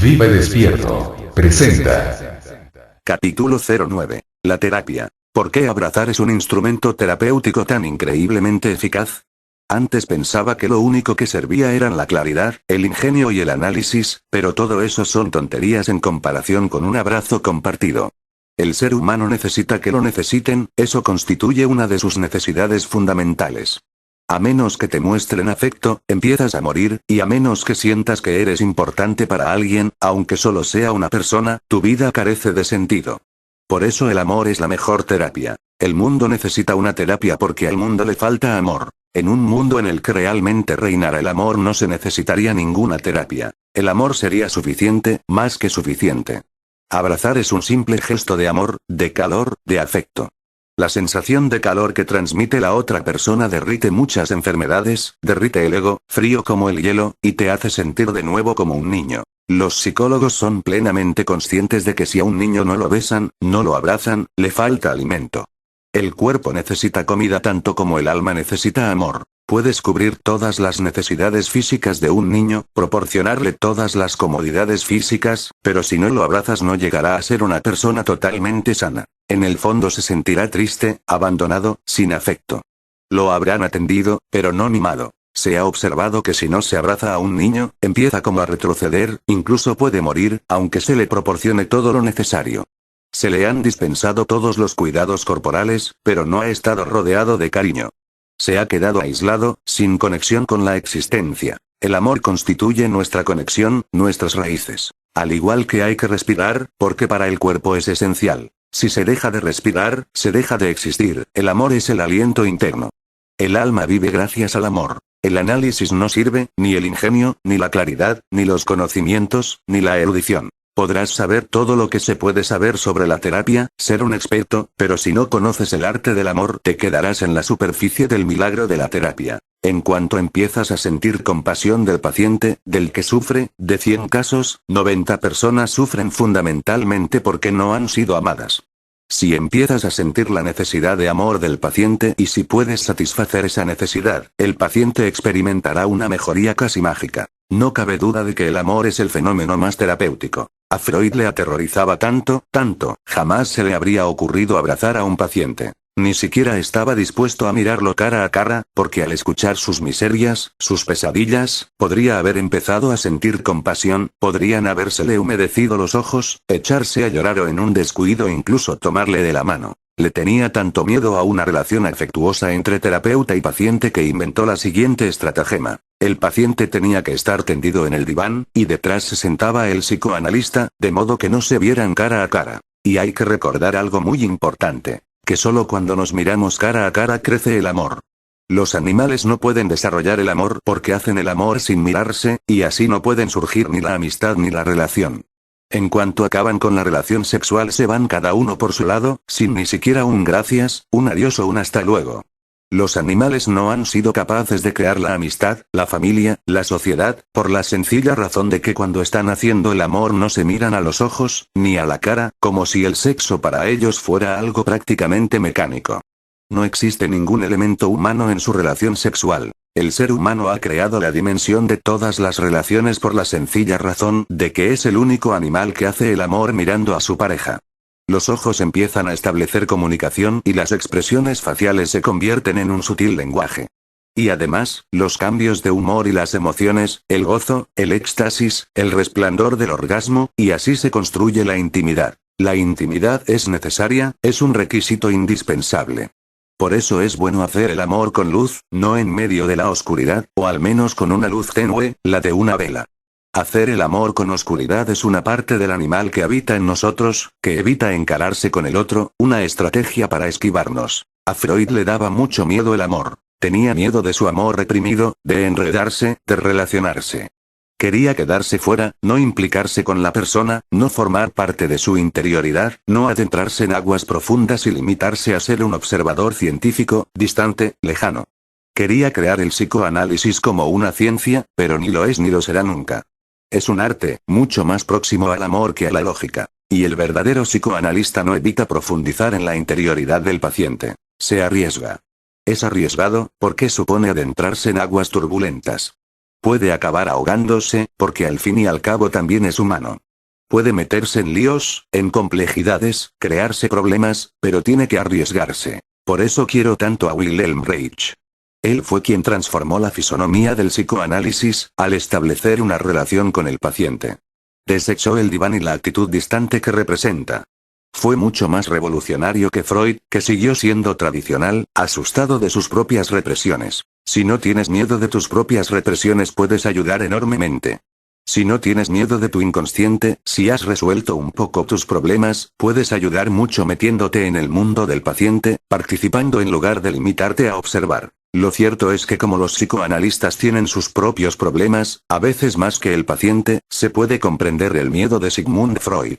Vive Despierto presenta. Capítulo 09. La terapia. ¿Por qué abrazar es un instrumento terapéutico tan increíblemente eficaz? Antes pensaba que lo único que servía eran la claridad, el ingenio y el análisis, pero todo eso son tonterías en comparación con un abrazo compartido. El ser humano necesita que lo necesiten, eso constituye una de sus necesidades fundamentales. A menos que te muestren afecto, empiezas a morir, y a menos que sientas que eres importante para alguien, aunque solo sea una persona, tu vida carece de sentido. Por eso el amor es la mejor terapia. El mundo necesita una terapia porque al mundo le falta amor. En un mundo en el que realmente reinara el amor no se necesitaría ninguna terapia. El amor sería suficiente, más que suficiente. Abrazar es un simple gesto de amor, de calor, de afecto. La sensación de calor que transmite la otra persona derrite muchas enfermedades, derrite el ego, frío como el hielo, y te hace sentir de nuevo como un niño. Los psicólogos son plenamente conscientes de que si a un niño no lo besan, no lo abrazan, le falta alimento. El cuerpo necesita comida tanto como el alma necesita amor. Puedes cubrir todas las necesidades físicas de un niño, proporcionarle todas las comodidades físicas, pero si no lo abrazas no llegará a ser una persona totalmente sana. En el fondo se sentirá triste, abandonado, sin afecto. Lo habrán atendido, pero no mimado. Se ha observado que si no se abraza a un niño, empieza como a retroceder, incluso puede morir, aunque se le proporcione todo lo necesario. Se le han dispensado todos los cuidados corporales, pero no ha estado rodeado de cariño. Se ha quedado aislado, sin conexión con la existencia. El amor constituye nuestra conexión, nuestras raíces. Al igual que hay que respirar, porque para el cuerpo es esencial. Si se deja de respirar, se deja de existir. El amor es el aliento interno. El alma vive gracias al amor. El análisis no sirve, ni el ingenio, ni la claridad, ni los conocimientos, ni la erudición. Podrás saber todo lo que se puede saber sobre la terapia, ser un experto, pero si no conoces el arte del amor, te quedarás en la superficie del milagro de la terapia. En cuanto empiezas a sentir compasión del paciente, del que sufre, de 100 casos, 90 personas sufren fundamentalmente porque no han sido amadas. Si empiezas a sentir la necesidad de amor del paciente y si puedes satisfacer esa necesidad, el paciente experimentará una mejoría casi mágica. No cabe duda de que el amor es el fenómeno más terapéutico. A Freud le aterrorizaba tanto, jamás se le habría ocurrido abrazar a un paciente. Ni siquiera estaba dispuesto a mirarlo cara a cara, porque al escuchar sus miserias, sus pesadillas, podría haber empezado a sentir compasión, podrían habérsele humedecido los ojos, echarse a llorar o en un descuido incluso tomarle de la mano. Le tenía tanto miedo a una relación afectuosa entre terapeuta y paciente que inventó la siguiente estratagema. El paciente tenía que estar tendido en el diván, y detrás se sentaba el psicoanalista, de modo que no se vieran cara a cara. Y hay que recordar algo muy importante, que solo cuando nos miramos cara a cara crece el amor. Los animales no pueden desarrollar el amor porque hacen el amor sin mirarse, y así no pueden surgir ni la amistad ni la relación. En cuanto acaban con la relación sexual se van cada uno por su lado, sin ni siquiera un gracias, un adiós o un hasta luego. Los animales no han sido capaces de crear la amistad, la familia, la sociedad, por la sencilla razón de que cuando están haciendo el amor no se miran a los ojos, ni a la cara, como si el sexo para ellos fuera algo prácticamente mecánico. No existe ningún elemento humano en su relación sexual. El ser humano ha creado la dimensión de todas las relaciones por la sencilla razón de que es el único animal que hace el amor mirando a su pareja. Los ojos empiezan a establecer comunicación y las expresiones faciales se convierten en un sutil lenguaje. Y además, los cambios de humor y las emociones, el gozo, el éxtasis, el resplandor del orgasmo, y así se construye la intimidad. La intimidad es necesaria, es un requisito indispensable. Por eso es bueno hacer el amor con luz, no en medio de la oscuridad, o al menos con una luz tenue, la de una vela. Hacer el amor con oscuridad es una parte del animal que habita en nosotros, que evita encararse con el otro, una estrategia para esquivarnos. A Freud le daba mucho miedo el amor. Tenía miedo de su amor reprimido, de enredarse, de relacionarse. Quería quedarse fuera, no implicarse con la persona, no formar parte de su interioridad, no adentrarse en aguas profundas y limitarse a ser un observador científico, distante, lejano. Quería crear el psicoanálisis como una ciencia, pero ni lo es ni lo será nunca. Es un arte, mucho más próximo al amor que a la lógica. Y el verdadero psicoanalista no evita profundizar en la interioridad del paciente. Se arriesga. Es arriesgado, porque supone adentrarse en aguas turbulentas. Puede acabar ahogándose, porque al fin y al cabo también es humano. Puede meterse en líos, en complejidades, crearse problemas, pero tiene que arriesgarse. Por eso quiero tanto a Wilhelm Reich. Él fue quien transformó la fisonomía del psicoanálisis, al establecer una relación con el paciente. Desechó el diván y la actitud distante que representa. Fue mucho más revolucionario que Freud, que siguió siendo tradicional, asustado de sus propias represiones. Si no tienes miedo de tus propias represiones puedes ayudar enormemente. Si no tienes miedo de tu inconsciente, si has resuelto un poco tus problemas, puedes ayudar mucho metiéndote en el mundo del paciente, participando en lugar de limitarte a observar. Lo cierto es que como los psicoanalistas tienen sus propios problemas, a veces más que el paciente, se puede comprender el miedo de Sigmund Freud.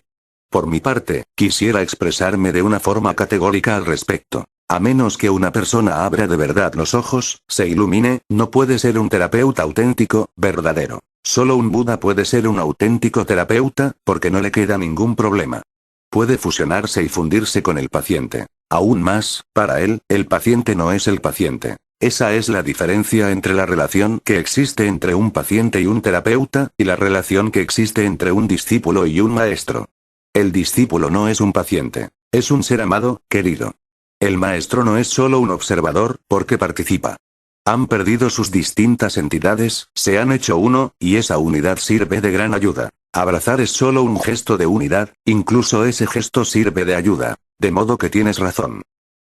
Por mi parte, quisiera expresarme de una forma categórica al respecto. A menos que una persona abra de verdad los ojos, se ilumine, no puede ser un terapeuta auténtico, verdadero. Solo un Buda puede ser un auténtico terapeuta, porque no le queda ningún problema. Puede fusionarse y fundirse con el paciente. Aún más, para él, el paciente no es el paciente. Esa es la diferencia entre la relación que existe entre un paciente y un terapeuta, y la relación que existe entre un discípulo y un maestro. El discípulo no es un paciente. Es un ser amado, querido. El maestro no es solo un observador, porque participa. Han perdido sus distintas entidades, se han hecho uno, y esa unidad sirve de gran ayuda. Abrazar es solo un gesto de unidad, incluso ese gesto sirve de ayuda. De modo que tienes razón.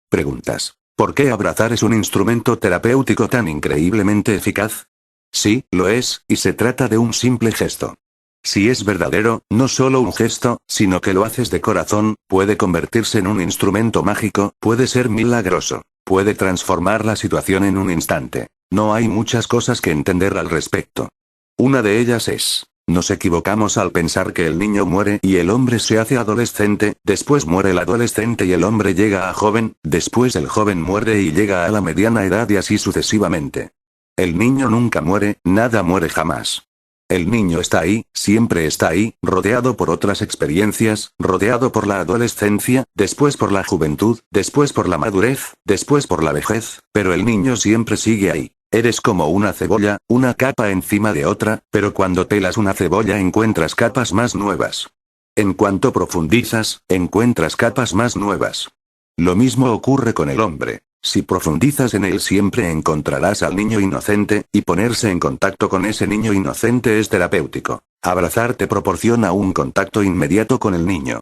Preguntas. ¿Por qué abrazar es un instrumento terapéutico tan increíblemente eficaz? Sí, lo es, y se trata de un simple gesto. Si es verdadero, no solo un gesto, sino que lo haces de corazón, puede convertirse en un instrumento mágico, puede ser milagroso, puede transformar la situación en un instante. No hay muchas cosas que entender al respecto. Una de ellas es: nos equivocamos al pensar que el niño muere y el hombre se hace adolescente, después muere el adolescente y el hombre llega a joven, después el joven muere y llega a la mediana edad y así sucesivamente. El niño nunca muere, nada muere jamás. El niño está ahí, siempre está ahí, rodeado por otras experiencias, rodeado por la adolescencia, después por la juventud, después por la madurez, después por la vejez, pero el niño siempre sigue ahí. Eres como una cebolla, una capa encima de otra, pero cuando pelas una cebolla encuentras capas más nuevas. En cuanto profundizas, encuentras capas más nuevas. Lo mismo ocurre con el hombre. Si profundizas en él siempre encontrarás al niño inocente, y ponerse en contacto con ese niño inocente es terapéutico. Abrazar te proporciona un contacto inmediato con el niño.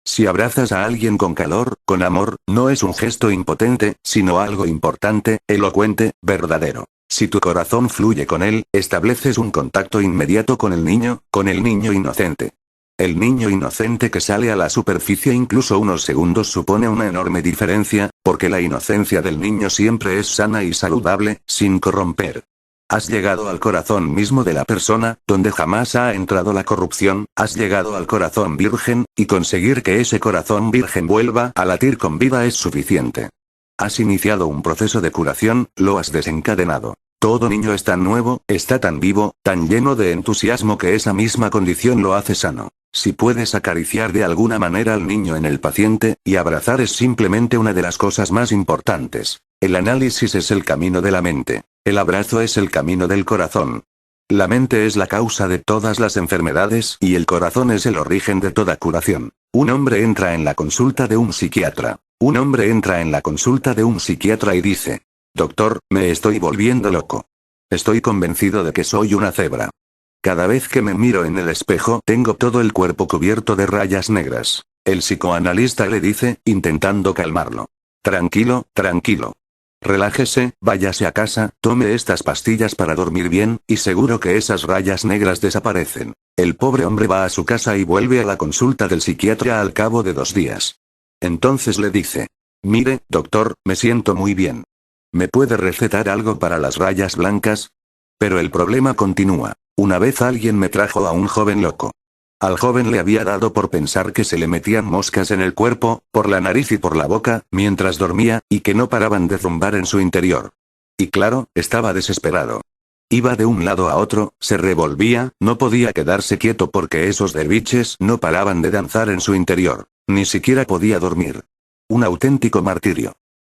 Si abrazas a alguien con calor, con amor, no es un gesto impotente, sino algo importante, elocuente, verdadero. Si tu corazón fluye con él, estableces un contacto inmediato con el niño inocente. El niño inocente que sale a la superficie incluso unos segundos supone una enorme diferencia, porque la inocencia del niño siempre es sana y saludable, sin corromper. Has llegado al corazón mismo de la persona, donde jamás ha entrado la corrupción, has llegado al corazón virgen, y conseguir que ese corazón virgen vuelva a latir con vida es suficiente. Has iniciado un proceso de curación, lo has desencadenado. Todo niño es tan nuevo, está tan vivo, tan lleno de entusiasmo que esa misma condición lo hace sano. Si puedes acariciar de alguna manera al niño en el paciente, y abrazar es simplemente una de las cosas más importantes. El análisis es el camino de la mente. El abrazo es el camino del corazón. La mente es la causa de todas las enfermedades y el corazón es el origen de toda curación. Un hombre entra en la consulta de un psiquiatra. Un hombre entra en la consulta de un psiquiatra y dice: doctor, me estoy volviendo loco. Estoy convencido de que soy una cebra. Cada vez que me miro en el espejo tengo todo el cuerpo cubierto de rayas negras. El psicoanalista le dice, intentando calmarlo: tranquilo, tranquilo. Relájese, váyase a casa, tome estas pastillas para dormir bien, y seguro que esas rayas negras desaparecen. El pobre hombre va a su casa y vuelve a la consulta del psiquiatra al cabo de 2 días. Entonces le dice: mire, doctor, me siento muy bien. ¿Me puede recetar algo para las rayas blancas? Pero el problema continúa. Una vez alguien me trajo a un joven loco. Al joven le había dado por pensar que se le metían moscas en el cuerpo, por la nariz y por la boca, mientras dormía, y que no paraban de zumbar en su interior. Y claro, estaba desesperado. Iba de un lado a otro, se revolvía, no podía quedarse quieto porque esos derviches no paraban de danzar en su interior. Ni siquiera podía dormir. Un auténtico martirio.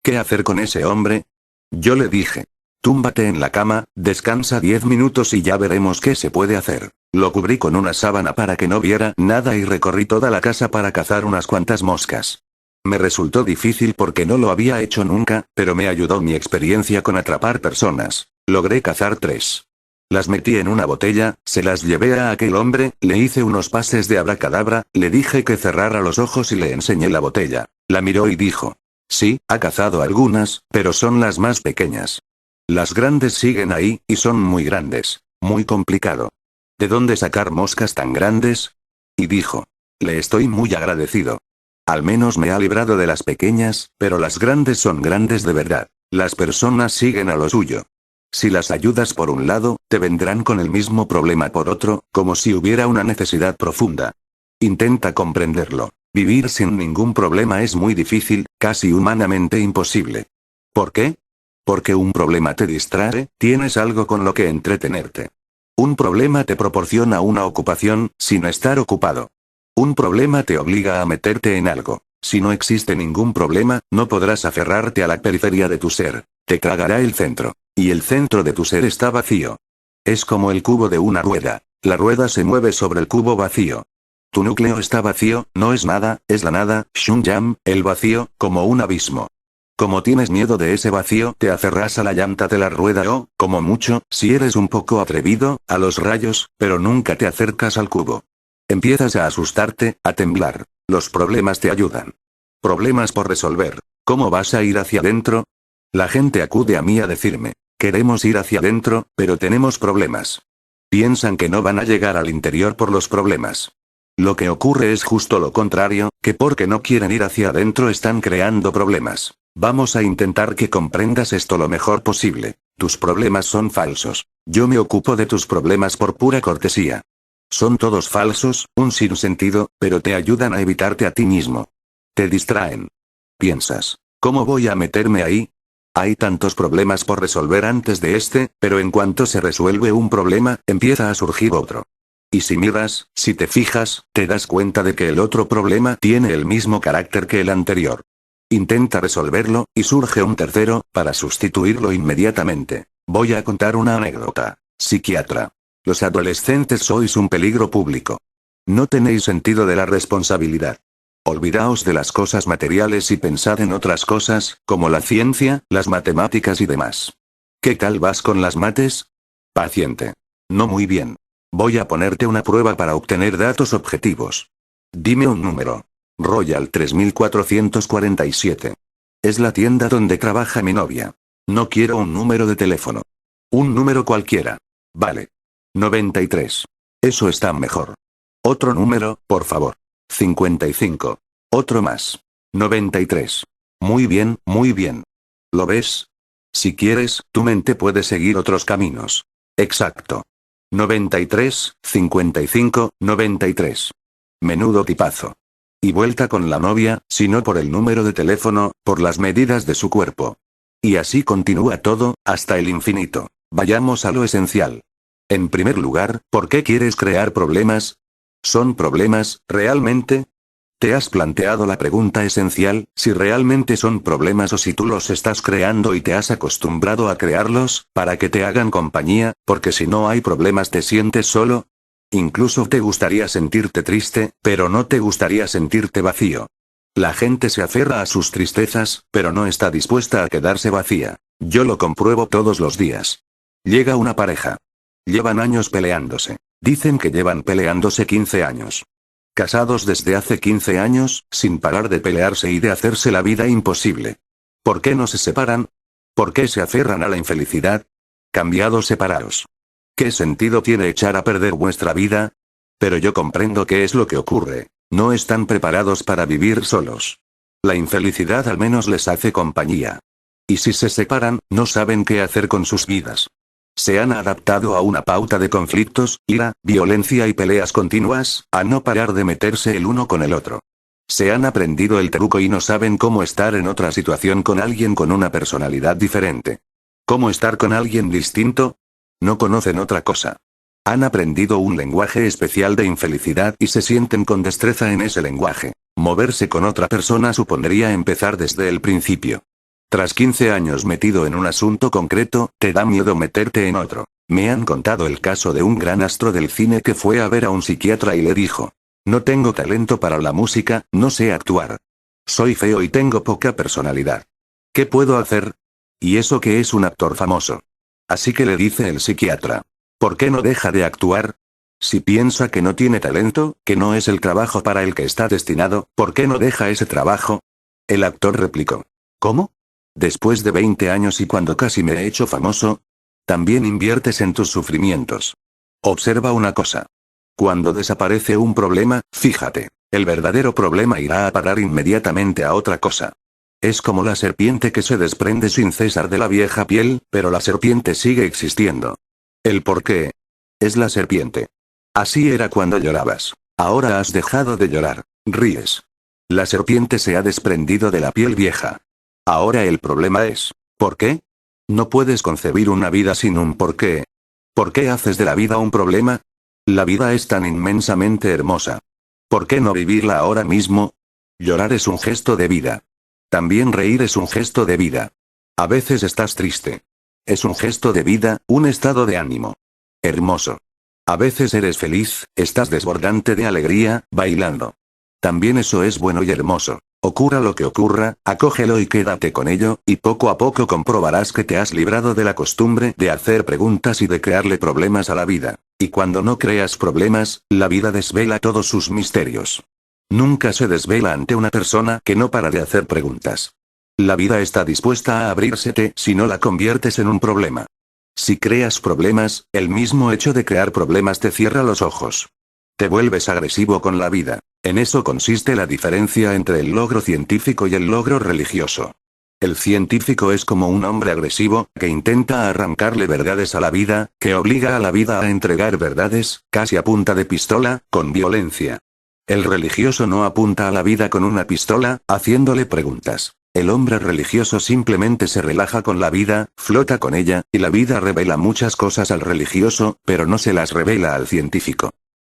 ¿Qué hacer con ese hombre? Yo le dije: Túmbate en la cama, descansa 10 minutos y ya veremos qué se puede hacer. Lo cubrí con una sábana para que no viera nada y recorrí toda la casa para cazar unas cuantas moscas. Me resultó difícil porque no lo había hecho nunca, pero me ayudó mi experiencia con atrapar personas. Logré cazar 3. Las metí en una botella, se las llevé a aquel hombre, le hice unos pases de abracadabra, le dije que cerrara los ojos y le enseñé la botella. La miró y dijo: sí, ha cazado algunas, pero son las más pequeñas. Las grandes siguen ahí, y son muy grandes. Muy complicado. ¿De dónde sacar moscas tan grandes? Y dijo: le estoy muy agradecido. Al menos me ha librado de las pequeñas, pero las grandes son grandes de verdad. Las personas siguen a lo suyo. Si las ayudas por un lado, te vendrán con el mismo problema por otro, como si hubiera una necesidad profunda. Intenta comprenderlo. Vivir sin ningún problema es muy difícil, casi humanamente imposible. ¿Por qué? Porque un problema te distrae, tienes algo con lo que entretenerte. Un problema te proporciona una ocupación, sin estar ocupado. Un problema te obliga a meterte en algo. Si no existe ningún problema, no podrás aferrarte a la periferia de tu ser. Te tragará el centro. Y el centro de tu ser está vacío. Es como el cubo de una rueda. La rueda se mueve sobre el cubo vacío. Tu núcleo está vacío, no es nada, es la nada, Shunyam, el vacío, como un abismo. Como tienes miedo de ese vacío, te aferras a la llanta de la rueda o, como mucho, si eres un poco atrevido, a los rayos, pero nunca te acercas al cubo. Empiezas a asustarte, a temblar. Los problemas te ayudan. Problemas por resolver. ¿Cómo vas a ir hacia adentro? La gente acude a mí a decirme: queremos ir hacia adentro, pero tenemos problemas. Piensan que no van a llegar al interior por los problemas. Lo que ocurre es justo lo contrario, que porque no quieren ir hacia adentro están creando problemas. Vamos a intentar que comprendas esto lo mejor posible. Tus problemas son falsos. Yo me ocupo de tus problemas por pura cortesía. Son todos falsos, un sinsentido, pero te ayudan a evitarte a ti mismo. Te distraen. Piensas: ¿cómo voy a meterme ahí? Hay tantos problemas por resolver antes de este, pero en cuanto se resuelve un problema, empieza a surgir otro. Y si miras, si te fijas, te das cuenta de que el otro problema tiene el mismo carácter que el anterior. Intenta resolverlo, y surge un tercero, para sustituirlo inmediatamente. Voy a contar una anécdota. Psiquiatra. Los adolescentes sois un peligro público. No tenéis sentido de la responsabilidad. Olvidaos de las cosas materiales y pensad en otras cosas, como la ciencia, las matemáticas y demás. ¿Qué tal vas con las mates? Paciente. No muy bien. Voy a ponerte una prueba para obtener datos objetivos. Dime un número. Royal 3447. Es la tienda donde trabaja mi novia. No quiero un número de teléfono. Un número cualquiera. Vale. 93. Eso está mejor. Otro número, por favor. 55. Otro más. 93. Muy bien, muy bien. ¿Lo ves? Si quieres, tu mente puede seguir otros caminos. Exacto. 93, 55, 93. Menudo tipazo. Y vuelta con la novia, si no por el número de teléfono, por las medidas de su cuerpo. Y así continúa todo, hasta el infinito. Vayamos a lo esencial. En primer lugar, ¿por qué quieres crear problemas? ¿Son problemas, realmente? ¿Te has planteado la pregunta esencial, si realmente son problemas o si tú los estás creando y te has acostumbrado a crearlos, para que te hagan compañía, porque si no hay problemas te sientes solo? Incluso te gustaría sentirte triste, pero no te gustaría sentirte vacío. La gente se aferra a sus tristezas, pero no está dispuesta a quedarse vacía. Yo lo compruebo todos los días. Llega una pareja. Llevan años peleándose. Dicen que llevan peleándose 15 años. Casados desde hace 15 años, sin parar de pelearse y de hacerse la vida imposible. ¿Por qué no se separan? ¿Por qué se aferran a la infelicidad? Cambiados separados. ¿Qué sentido tiene echar a perder vuestra vida? Pero yo comprendo qué es lo que ocurre. No están preparados para vivir solos. La infelicidad al menos les hace compañía. Y si se separan, no saben qué hacer con sus vidas. Se han adaptado a una pauta de conflictos, ira, violencia y peleas continuas, a no parar de meterse el uno con el otro. Se han aprendido el truco y no saben cómo estar en otra situación con alguien con una personalidad diferente. ¿Cómo estar con alguien distinto? No conocen otra cosa. Han aprendido un lenguaje especial de infelicidad y se sienten con destreza en ese lenguaje. Moverse con otra persona supondría empezar desde el principio. Tras 15 años metido en un asunto concreto, te da miedo meterte en otro. Me han contado el caso de un gran astro del cine que fue a ver a un psiquiatra y le dijo: no tengo talento para la música, no sé actuar. Soy feo y tengo poca personalidad. ¿Qué puedo hacer? Y eso que es un actor famoso. Así que le dice el psiquiatra: ¿por qué no deja de actuar? Si piensa que no tiene talento, que no es el trabajo para el que está destinado, ¿por qué no deja ese trabajo? El actor replicó: ¿cómo? Después de 20 años y cuando casi me he hecho famoso. También inviertes en tus sufrimientos. Observa una cosa. Cuando desaparece un problema, fíjate, el verdadero problema irá a parar inmediatamente a otra cosa. Es como la serpiente que se desprende sin cesar de la vieja piel, pero la serpiente sigue existiendo. ¿El por qué? Es la serpiente. Así era cuando llorabas. Ahora has dejado de llorar, ríes. La serpiente se ha desprendido de la piel vieja. Ahora el problema es, ¿por qué? No puedes concebir una vida sin un por qué. ¿Por qué haces de la vida un problema? La vida es tan inmensamente hermosa. ¿Por qué no vivirla ahora mismo? Llorar es un gesto de vida. También reír es un gesto de vida. A veces estás triste. Es un gesto de vida, un estado de ánimo. Hermoso. A veces eres feliz, estás desbordante de alegría, bailando. También eso es bueno y hermoso. Ocurra lo que ocurra, acógelo y quédate con ello, y poco a poco comprobarás que te has librado de la costumbre de hacer preguntas y de crearle problemas a la vida. Y cuando no creas problemas, la vida desvela todos sus misterios. Nunca se desvela ante una persona que no para de hacer preguntas. La vida está dispuesta a abrírsete si no la conviertes en un problema. Si creas problemas, el mismo hecho de crear problemas te cierra los ojos. Te vuelves agresivo con la vida. En eso consiste la diferencia entre el logro científico y el logro religioso. El científico es como un hombre agresivo, que intenta arrancarle verdades a la vida, que obliga a la vida a entregar verdades, casi a punta de pistola, con violencia. El religioso no apunta a la vida con una pistola, haciéndole preguntas. El hombre religioso simplemente se relaja con la vida, flota con ella, y la vida revela muchas cosas al religioso, pero no se las revela al científico.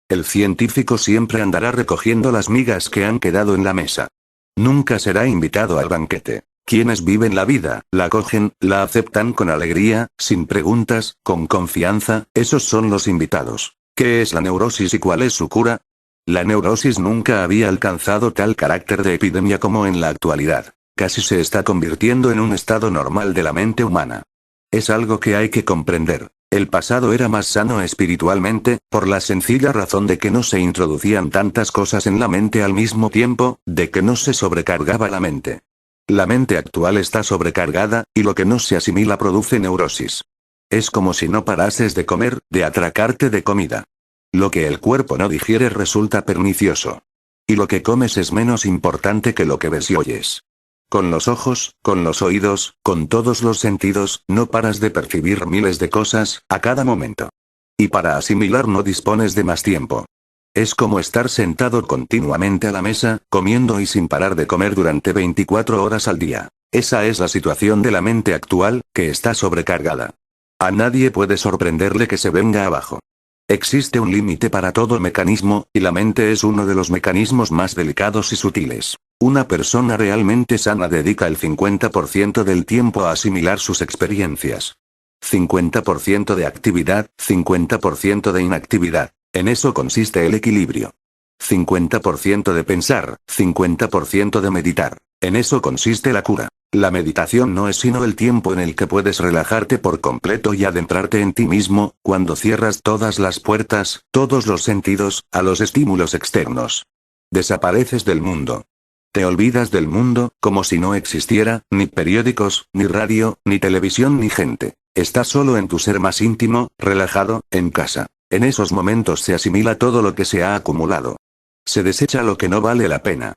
El científico siempre andará recogiendo las migas que han quedado en la mesa. Nunca será invitado al banquete. Quienes viven la vida, la cogen, la aceptan con alegría, sin preguntas, con confianza, esos son los invitados. ¿Qué es la neurosis y cuál es su cura? La neurosis nunca había alcanzado tal carácter de epidemia como en la actualidad. Casi se está convirtiendo en un estado normal de la mente humana. Es algo que hay que comprender. El pasado era más sano espiritualmente, por la sencilla razón de que no se introducían tantas cosas en la mente al mismo tiempo, de que no se sobrecargaba la mente. La mente actual está sobrecargada, y lo que no se asimila produce neurosis. Es como si no parases de comer, de atracarte de comida. Lo que el cuerpo no digiere resulta pernicioso. Y lo que comes es menos importante que lo que ves y oyes. Con los ojos, con los oídos, con todos los sentidos, no paras de percibir miles de cosas, a cada momento. Y para asimilar no dispones de más tiempo. Es como estar sentado continuamente a la mesa, comiendo y sin parar de comer durante 24 horas al día. Esa es la situación de la mente actual, que está sobrecargada. A nadie puede sorprenderle que se venga abajo. Existe un límite para todo mecanismo, y la mente es uno de los mecanismos más delicados y sutiles. Una persona realmente sana dedica el 50% del tiempo a asimilar sus experiencias. 50% de actividad, 50% de inactividad. En eso consiste el equilibrio. 50% de pensar, 50% de meditar. En eso consiste la cura. La meditación no es sino el tiempo en el que puedes relajarte por completo y adentrarte en ti mismo, cuando cierras todas las puertas, todos los sentidos, a los estímulos externos. Desapareces del mundo. Te olvidas del mundo, como si no existiera, ni periódicos, ni radio, ni televisión ni gente. Estás solo en tu ser más íntimo, relajado, en casa. En esos momentos se asimila todo lo que se ha acumulado. Se desecha lo que no vale la pena.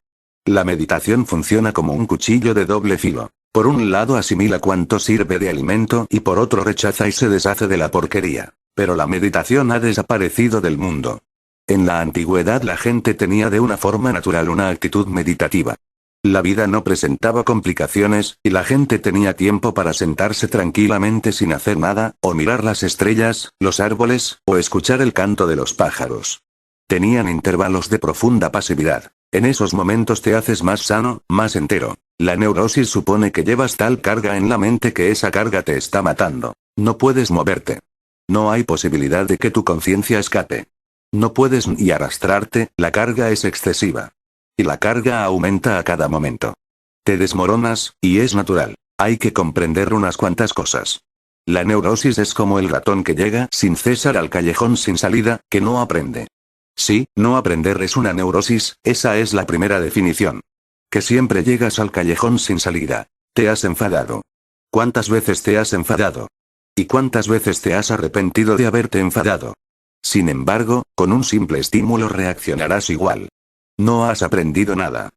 La meditación funciona como un cuchillo de doble filo. Por un lado asimila cuanto sirve de alimento y por otro rechaza y se deshace de la porquería. Pero la meditación ha desaparecido del mundo. En la antigüedad la gente tenía de una forma natural una actitud meditativa. La vida no presentaba complicaciones, y la gente tenía tiempo para sentarse tranquilamente sin hacer nada, o mirar las estrellas, los árboles, o escuchar el canto de los pájaros. Tenían intervalos de profunda pasividad. En esos momentos te haces más sano, más entero. La neurosis supone que llevas tal carga en la mente que esa carga te está matando. No puedes moverte. No hay posibilidad de que tu conciencia escape. No puedes ni arrastrarte, la carga es excesiva. Y la carga aumenta a cada momento. Te desmoronas, y es natural. Hay que comprender unas cuantas cosas. La neurosis es como el ratón que llega sin cesar al callejón sin salida, que no aprende. Sí, no aprender es una neurosis, esa es la primera definición. Que siempre llegas al callejón sin salida. Te has enfadado. ¿Cuántas veces te has enfadado? ¿Y cuántas veces te has arrepentido de haberte enfadado? Sin embargo, con un simple estímulo reaccionarás igual. No has aprendido nada.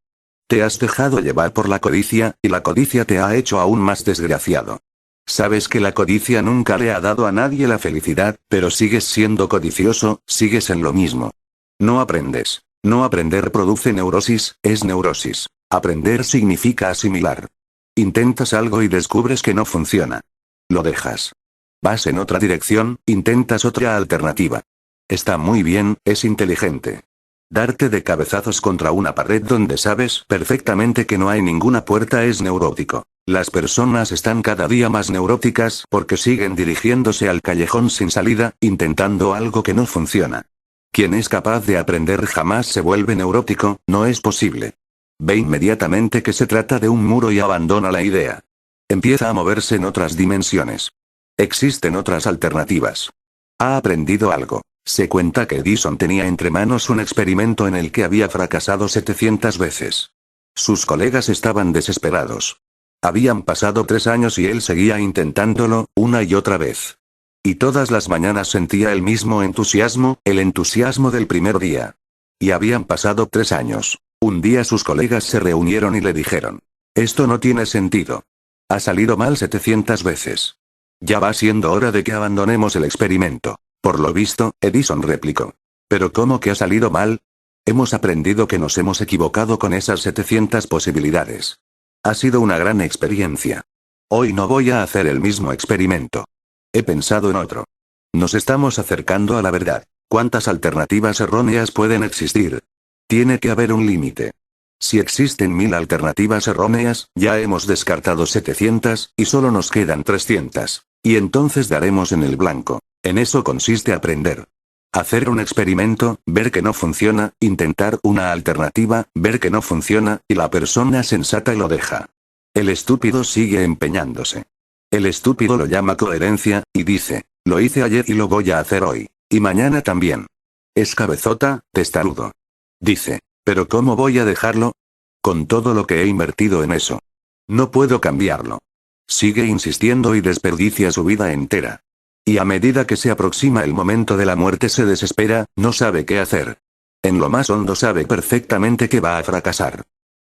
Te has dejado llevar por la codicia, y la codicia te ha hecho aún más desgraciado. Sabes que la codicia nunca le ha dado a nadie la felicidad, pero sigues siendo codicioso, sigues en lo mismo. No aprendes. No aprender produce neurosis, es neurosis. Aprender significa asimilar. Intentas algo y descubres que no funciona. Lo dejas. Vas en otra dirección, intentas otra alternativa. Está muy bien, es inteligente. Darte de cabezazos contra una pared donde sabes perfectamente que no hay ninguna puerta es neurótico. Las personas están cada día más neuróticas porque siguen dirigiéndose al callejón sin salida, intentando algo que no funciona. Quien es capaz de aprender jamás se vuelve neurótico, no es posible. Ve inmediatamente que se trata de un muro y abandona la idea. Empieza a moverse en otras dimensiones. Existen otras alternativas. Ha aprendido algo. Se cuenta que Edison tenía entre manos un experimento en el que había fracasado 700 veces. Sus colegas estaban desesperados. Habían pasado 3 años y él seguía intentándolo, una y otra vez. Y todas las mañanas sentía el mismo entusiasmo, el entusiasmo del primer día. Y habían pasado 3 años. Un día sus colegas se reunieron y le dijeron: esto no tiene sentido. Ha salido mal 700 veces. Ya va siendo hora de que abandonemos el experimento. Por lo visto, Edison replicó. ¿Pero cómo que ha salido mal? Hemos aprendido que nos hemos equivocado con esas 700 posibilidades. Ha sido una gran experiencia. Hoy no voy a hacer el mismo experimento. He pensado en otro. Nos estamos acercando a la verdad. ¿Cuántas alternativas erróneas pueden existir? Tiene que haber un límite. Si existen 1000 alternativas erróneas, ya hemos descartado 700, y solo nos quedan 300. Y entonces daremos en el blanco. En eso consiste aprender. Hacer un experimento, ver que no funciona, intentar una alternativa, ver que no funciona, y la persona sensata lo deja. El estúpido sigue empeñándose. El estúpido lo llama coherencia, y dice: lo hice ayer y lo voy a hacer hoy. Y mañana también. Es cabezota, testarudo. Dice: ¿pero cómo voy a dejarlo? Con todo lo que he invertido en eso. No puedo cambiarlo. Sigue insistiendo y desperdicia su vida entera. Y a medida que se aproxima el momento de la muerte se desespera, no sabe qué hacer. En lo más hondo sabe perfectamente que va a fracasar.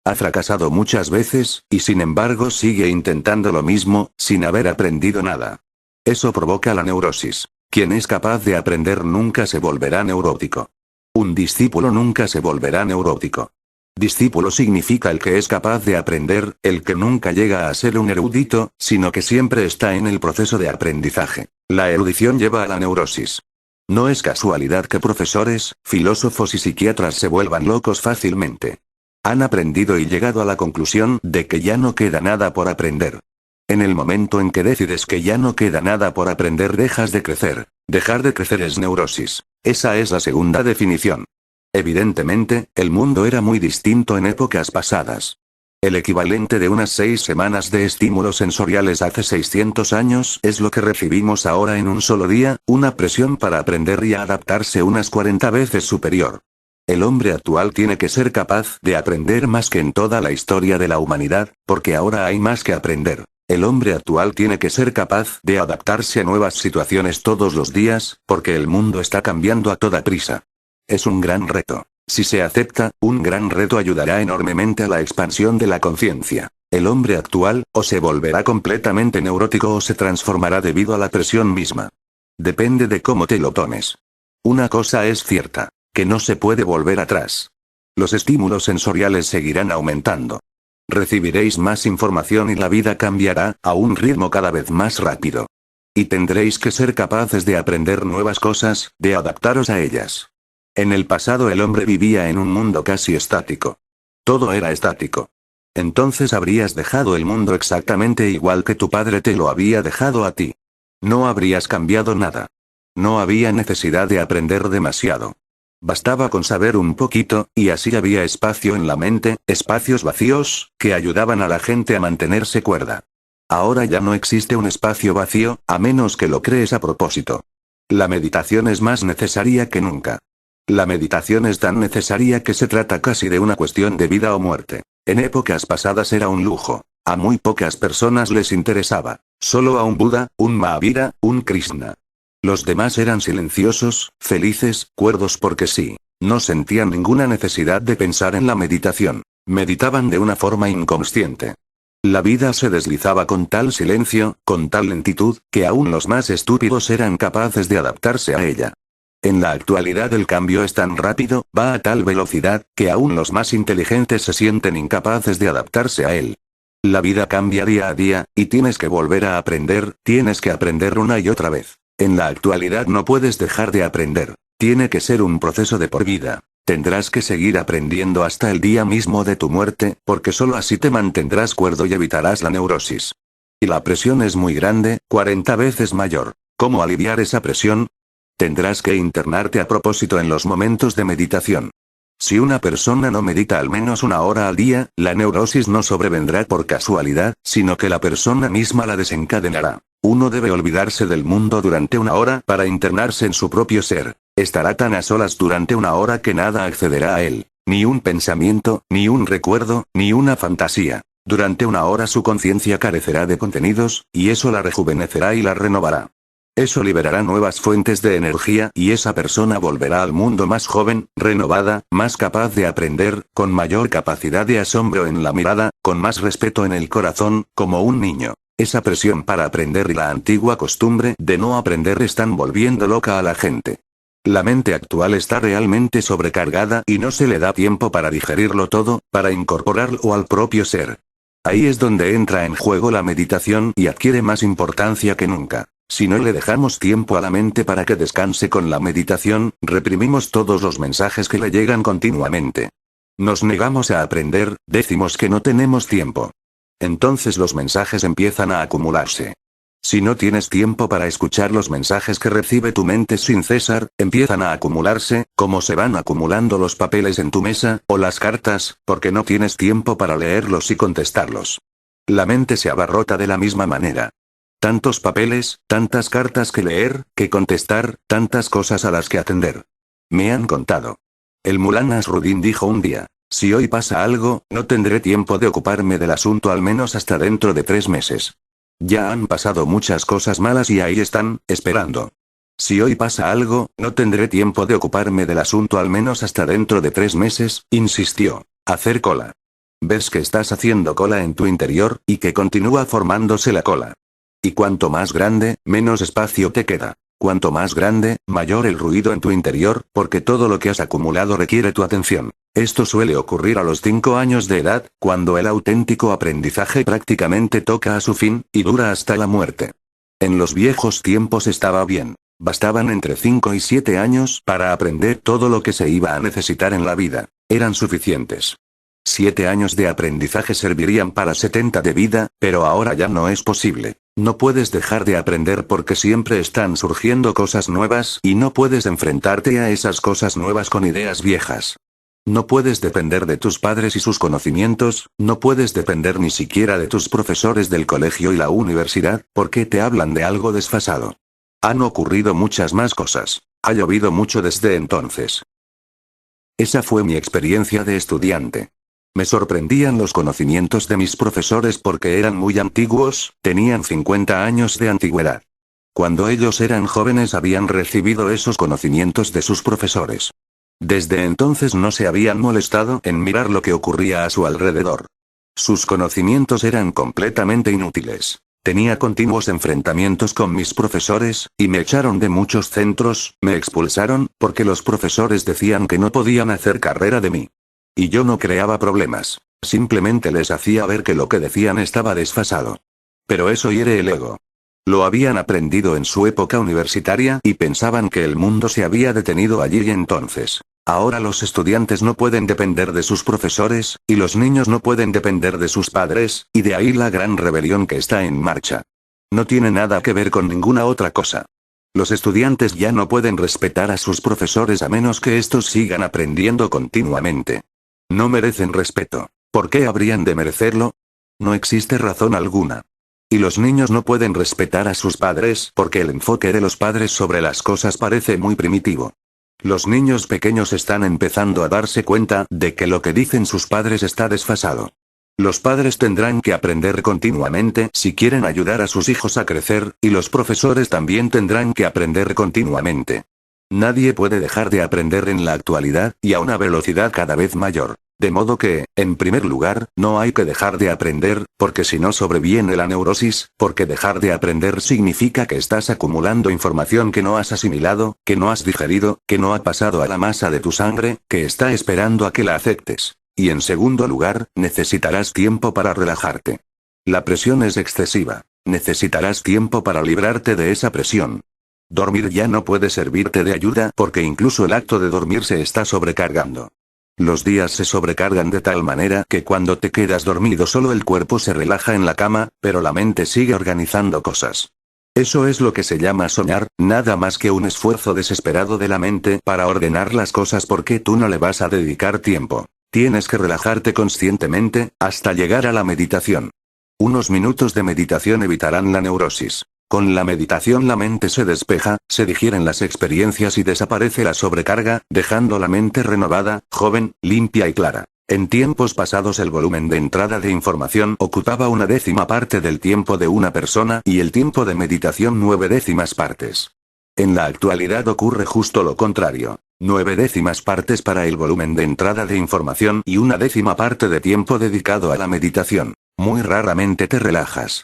Ha fracasado muchas veces, y sin embargo sigue intentando lo mismo, sin haber aprendido nada. Eso provoca la neurosis. Quien es capaz de aprender nunca se volverá neurótico. Un discípulo nunca se volverá neurótico. Discípulo significa el que es capaz de aprender, el que nunca llega a ser un erudito, sino que siempre está en el proceso de aprendizaje. La erudición lleva a la neurosis. No es casualidad que profesores, filósofos y psiquiatras se vuelvan locos fácilmente. Han aprendido y llegado a la conclusión de que ya no queda nada por aprender. En el momento en que decides que ya no queda nada por aprender, dejas de crecer. Dejar de crecer es neurosis. Esa es la segunda definición. Evidentemente, el mundo era muy distinto en épocas pasadas. El equivalente de unas 6 semanas de estímulos sensoriales hace 600 años es lo que recibimos ahora en un solo día, una presión para aprender y adaptarse unas 40 veces superior. El hombre actual tiene que ser capaz de aprender más que en toda la historia de la humanidad, porque ahora hay más que aprender. El hombre actual tiene que ser capaz de adaptarse a nuevas situaciones todos los días, porque el mundo está cambiando a toda prisa. Es un gran reto. Si se acepta, un gran reto ayudará enormemente a la expansión de la conciencia. El hombre actual, o se volverá completamente neurótico o se transformará debido a la presión misma. Depende de cómo te lo tomes. Una cosa es cierta, que no se puede volver atrás. Los estímulos sensoriales seguirán aumentando. Recibiréis más información y la vida cambiará, a un ritmo cada vez más rápido. Y tendréis que ser capaces de aprender nuevas cosas, de adaptaros a ellas. En el pasado el hombre vivía en un mundo casi estático. Todo era estático. Entonces habrías dejado el mundo exactamente igual que tu padre te lo había dejado a ti. No habrías cambiado nada. No había necesidad de aprender demasiado. Bastaba con saber un poquito, y así había espacio en la mente, espacios vacíos, que ayudaban a la gente a mantenerse cuerda. Ahora ya no existe un espacio vacío, a menos que lo crees a propósito. La meditación es más necesaria que nunca. La meditación es tan necesaria que se trata casi de una cuestión de vida o muerte. En épocas pasadas era un lujo. A muy pocas personas les interesaba. Solo a un Buda, un Mahavira, un Krishna. Los demás eran silenciosos, felices, cuerdos porque sí. No sentían ninguna necesidad de pensar en la meditación. Meditaban de una forma inconsciente. La vida se deslizaba con tal silencio, con tal lentitud, que aún los más estúpidos eran capaces de adaptarse a ella. En la actualidad el cambio es tan rápido, va a tal velocidad, que aún los más inteligentes se sienten incapaces de adaptarse a él. La vida cambia día a día, y tienes que volver a aprender, tienes que aprender una y otra vez. En la actualidad no puedes dejar de aprender. Tiene que ser un proceso de por vida. Tendrás que seguir aprendiendo hasta el día mismo de tu muerte, porque solo así te mantendrás cuerdo y evitarás la neurosis. Y la presión es muy grande, 40 veces mayor. ¿Cómo aliviar esa presión? Tendrás que internarte a propósito en los momentos de meditación. Si una persona no medita al menos una hora al día, la neurosis no sobrevendrá por casualidad, sino que la persona misma la desencadenará. Uno debe olvidarse del mundo durante una hora para internarse en su propio ser. Estará tan a solas durante una hora que nada accederá a él. Ni un pensamiento, ni un recuerdo, ni una fantasía. Durante una hora su conciencia carecerá de contenidos, y eso la rejuvenecerá y la renovará. Eso liberará nuevas fuentes de energía y esa persona volverá al mundo más joven, renovada, más capaz de aprender, con mayor capacidad de asombro en la mirada, con más respeto en el corazón, como un niño. Esa presión para aprender y la antigua costumbre de no aprender están volviendo loca a la gente. La mente actual está realmente sobrecargada y no se le da tiempo para digerirlo todo, para incorporarlo al propio ser. Ahí es donde entra en juego la meditación y adquiere más importancia que nunca. Si no le dejamos tiempo a la mente para que descanse con la meditación, reprimimos todos los mensajes que le llegan continuamente. Nos negamos a aprender, decimos que no tenemos tiempo. Entonces los mensajes empiezan a acumularse. Si no tienes tiempo para escuchar los mensajes que recibe tu mente sin cesar, empiezan a acumularse, como se van acumulando los papeles en tu mesa, o las cartas, porque no tienes tiempo para leerlos y contestarlos. La mente se abarrota de la misma manera. Tantos papeles, tantas cartas que leer, que contestar, tantas cosas a las que atender. Me han contado. El Mullah Nasruddin dijo un día, si hoy pasa algo, no tendré tiempo de ocuparme del asunto al menos hasta dentro de 3 meses. Ya han pasado muchas cosas malas y ahí están, esperando. Si hoy pasa algo, no tendré tiempo de ocuparme del asunto al menos hasta dentro de 3 meses, insistió. Hacer cola. Ves que estás haciendo cola en tu interior, y que continúa formándose la cola. Y cuanto más grande, menos espacio te queda. Cuanto más grande, mayor el ruido en tu interior, porque todo lo que has acumulado requiere tu atención. Esto suele ocurrir a los 5 años de edad, cuando el auténtico aprendizaje prácticamente toca a su fin, y dura hasta la muerte. En los viejos tiempos estaba bien. Bastaban entre 5 y 7 años para aprender todo lo que se iba a necesitar en la vida. Eran suficientes. 7 años de aprendizaje servirían para 70 de vida, pero ahora ya no es posible. No puedes dejar de aprender porque siempre están surgiendo cosas nuevas y no puedes enfrentarte a esas cosas nuevas con ideas viejas. No puedes depender de tus padres y sus conocimientos, no puedes depender ni siquiera de tus profesores del colegio y la universidad, porque te hablan de algo desfasado. Han ocurrido muchas más cosas. Ha llovido mucho desde entonces. Esa fue mi experiencia de estudiante. Me sorprendían los conocimientos de mis profesores porque eran muy antiguos, tenían 50 años de antigüedad. Cuando ellos eran jóvenes habían recibido esos conocimientos de sus profesores. Desde entonces no se habían molestado en mirar lo que ocurría a su alrededor. Sus conocimientos eran completamente inútiles. Tenía continuos enfrentamientos con mis profesores, y me echaron de muchos centros, me expulsaron, porque los profesores decían que no podían hacer carrera de mí. Y yo no creaba problemas, simplemente les hacía ver que lo que decían estaba desfasado. Pero eso hiere el ego. Lo habían aprendido en su época universitaria y pensaban que el mundo se había detenido allí y entonces. Ahora los estudiantes no pueden depender de sus profesores, y los niños no pueden depender de sus padres, y de ahí la gran rebelión que está en marcha. No tiene nada que ver con ninguna otra cosa. Los estudiantes ya no pueden respetar a sus profesores a menos que estos sigan aprendiendo continuamente. No merecen respeto. ¿Por qué habrían de merecerlo? No existe razón alguna. Y los niños no pueden respetar a sus padres porque el enfoque de los padres sobre las cosas parece muy primitivo. Los niños pequeños están empezando a darse cuenta de que lo que dicen sus padres está desfasado. Los padres tendrán que aprender continuamente si quieren ayudar a sus hijos a crecer, y los profesores también tendrán que aprender continuamente. Nadie puede dejar de aprender en la actualidad, y a una velocidad cada vez mayor. De modo que, en primer lugar, no hay que dejar de aprender, porque si no sobreviene la neurosis, porque dejar de aprender significa que estás acumulando información que no has asimilado, que no has digerido, que no ha pasado a la masa de tu sangre, que está esperando a que la aceptes. Y en segundo lugar, necesitarás tiempo para relajarte. La presión es excesiva. Necesitarás tiempo para librarte de esa presión. Dormir ya no puede servirte de ayuda porque incluso el acto de dormir se está sobrecargando. Los días se sobrecargan de tal manera que cuando te quedas dormido solo el cuerpo se relaja en la cama, pero la mente sigue organizando cosas. Eso es lo que se llama soñar, nada más que un esfuerzo desesperado de la mente para ordenar las cosas porque tú no le vas a dedicar tiempo. Tienes que relajarte conscientemente, hasta llegar a la meditación. Unos minutos de meditación evitarán la neurosis. Con la meditación la mente se despeja, se digieren las experiencias y desaparece la sobrecarga, dejando la mente renovada, joven, limpia y clara. En tiempos pasados el volumen de entrada de información ocupaba 1/10 parte del tiempo de una persona y el tiempo de meditación 9/10 partes. En la actualidad ocurre justo lo contrario. 9/10 partes para el volumen de entrada de información y 1/10 parte de tiempo dedicado a la meditación. Muy raramente te relajas.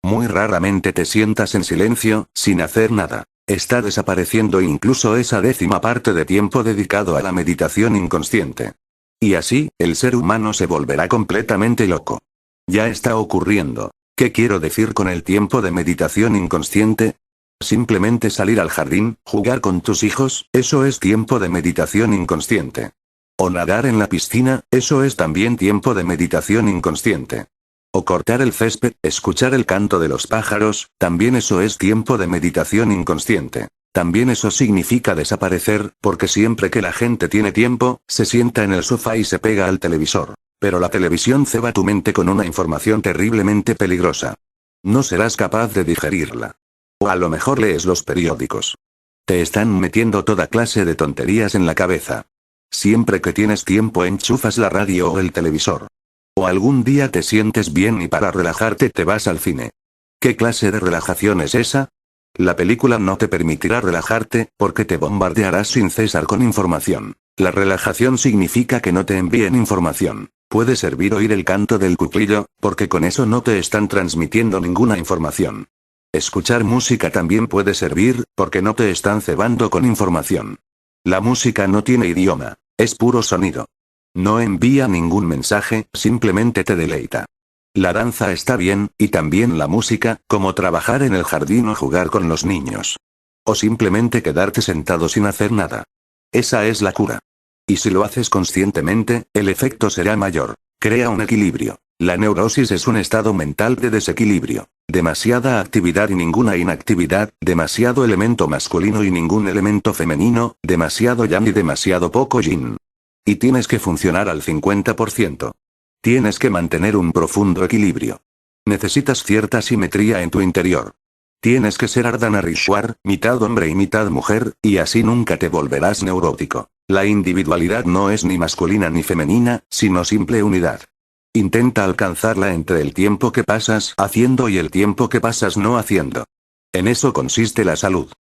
Muy raramente te sientas en silencio, sin hacer nada. Está desapareciendo incluso esa 10ª parte de tiempo dedicado a la meditación inconsciente. Y así, el ser humano se volverá completamente loco. Ya está ocurriendo. ¿Qué quiero decir con el tiempo de meditación inconsciente? Simplemente salir al jardín, jugar con tus hijos, eso es tiempo de meditación inconsciente. O nadar en la piscina, eso es también tiempo de meditación inconsciente. O cortar el césped, escuchar el canto de los pájaros, también eso es tiempo de meditación inconsciente. También eso significa desaparecer, porque siempre que la gente tiene tiempo, se sienta en el sofá y se pega al televisor. Pero la televisión ceba tu mente con una información terriblemente peligrosa. No serás capaz de digerirla. O a lo mejor lees los periódicos. Te están metiendo toda clase de tonterías en la cabeza. Siempre que tienes tiempo enchufas la radio o el televisor. O algún día te sientes bien y para relajarte te vas al cine. ¿Qué clase de relajación es esa? La película no te permitirá relajarte, porque te bombardearás sin cesar con información. La relajación significa que no te envíen información. Puede servir oír el canto del cuclillo, porque con eso no te están transmitiendo ninguna información. Escuchar música también puede servir, porque no te están cebando con información. La música no tiene idioma, es puro sonido. No envía ningún mensaje, simplemente te deleita. La danza está bien, y también la música, como trabajar en el jardín o jugar con los niños. O simplemente quedarte sentado sin hacer nada. Esa es la cura. Y si lo haces conscientemente, el efecto será mayor. Crea un equilibrio. La neurosis es un estado mental de desequilibrio. Demasiada actividad y ninguna inactividad, demasiado elemento masculino y ningún elemento femenino, demasiado yang y demasiado poco yin. Y tienes que funcionar al 50%. Tienes que mantener un profundo equilibrio. Necesitas cierta simetría en tu interior. Tienes que ser Ardhanarishwar, mitad hombre y mitad mujer, y así nunca te volverás neurótico. La individualidad no es ni masculina ni femenina, sino simple unidad. Intenta alcanzarla entre el tiempo que pasas haciendo y el tiempo que pasas no haciendo. En eso consiste la salud.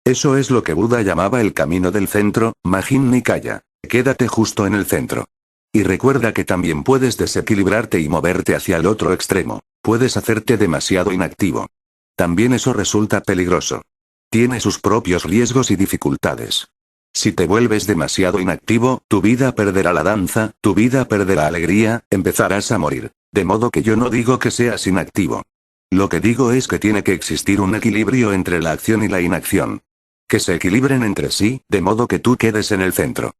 Eso es lo que Buda llamaba el camino del centro, Majjhima Nikaya. Quédate justo en el centro. Y recuerda que también puedes desequilibrarte y moverte hacia el otro extremo. Puedes hacerte demasiado inactivo. También eso resulta peligroso. Tiene sus propios riesgos y dificultades. Si te vuelves demasiado inactivo, tu vida perderá la danza, tu vida perderá alegría, empezarás a morir. De modo que yo no digo que seas inactivo. Lo que digo es que tiene que existir un equilibrio entre la acción y la inacción. Que se equilibren entre sí, de modo que tú quedes en el centro.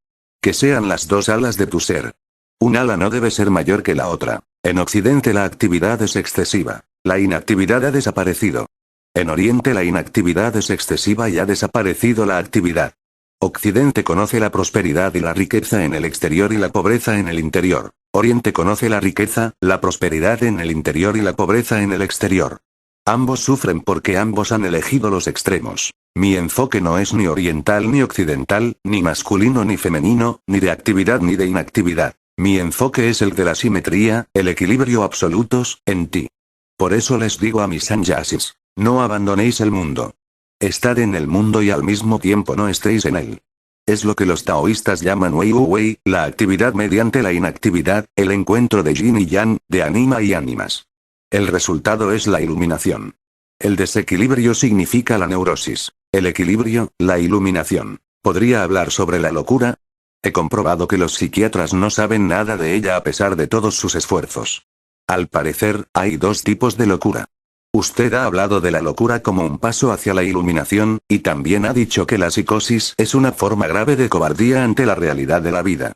Que sean las dos alas de tu ser. Un ala no debe ser mayor que la otra. En Occidente la actividad es excesiva. La inactividad ha desaparecido. En Oriente la inactividad es excesiva y ha desaparecido la actividad. Occidente conoce la prosperidad y la riqueza en el exterior y la pobreza en el interior. Oriente conoce la riqueza, la prosperidad en el interior y la pobreza en el exterior. Ambos sufren porque ambos han elegido los extremos. Mi enfoque no es ni oriental ni occidental, ni masculino ni femenino, ni de actividad ni de inactividad. Mi enfoque es el de la simetría, el equilibrio absolutos, en ti. Por eso les digo a mis sannyasis, no abandonéis el mundo. Estad en el mundo y al mismo tiempo no estéis en él. Es lo que los taoístas llaman Wei Wu Wei, la actividad mediante la inactividad, el encuentro de yin y yang, de anima y ánimas. El resultado es la iluminación. El desequilibrio significa la neurosis. El equilibrio, la iluminación. ¿Podría hablar sobre la locura? He comprobado que los psiquiatras no saben nada de ella a pesar de todos sus esfuerzos. Al parecer, hay dos tipos de locura. Usted ha hablado de la locura como un paso hacia la iluminación, y también ha dicho que la psicosis es una forma grave de cobardía ante la realidad de la vida.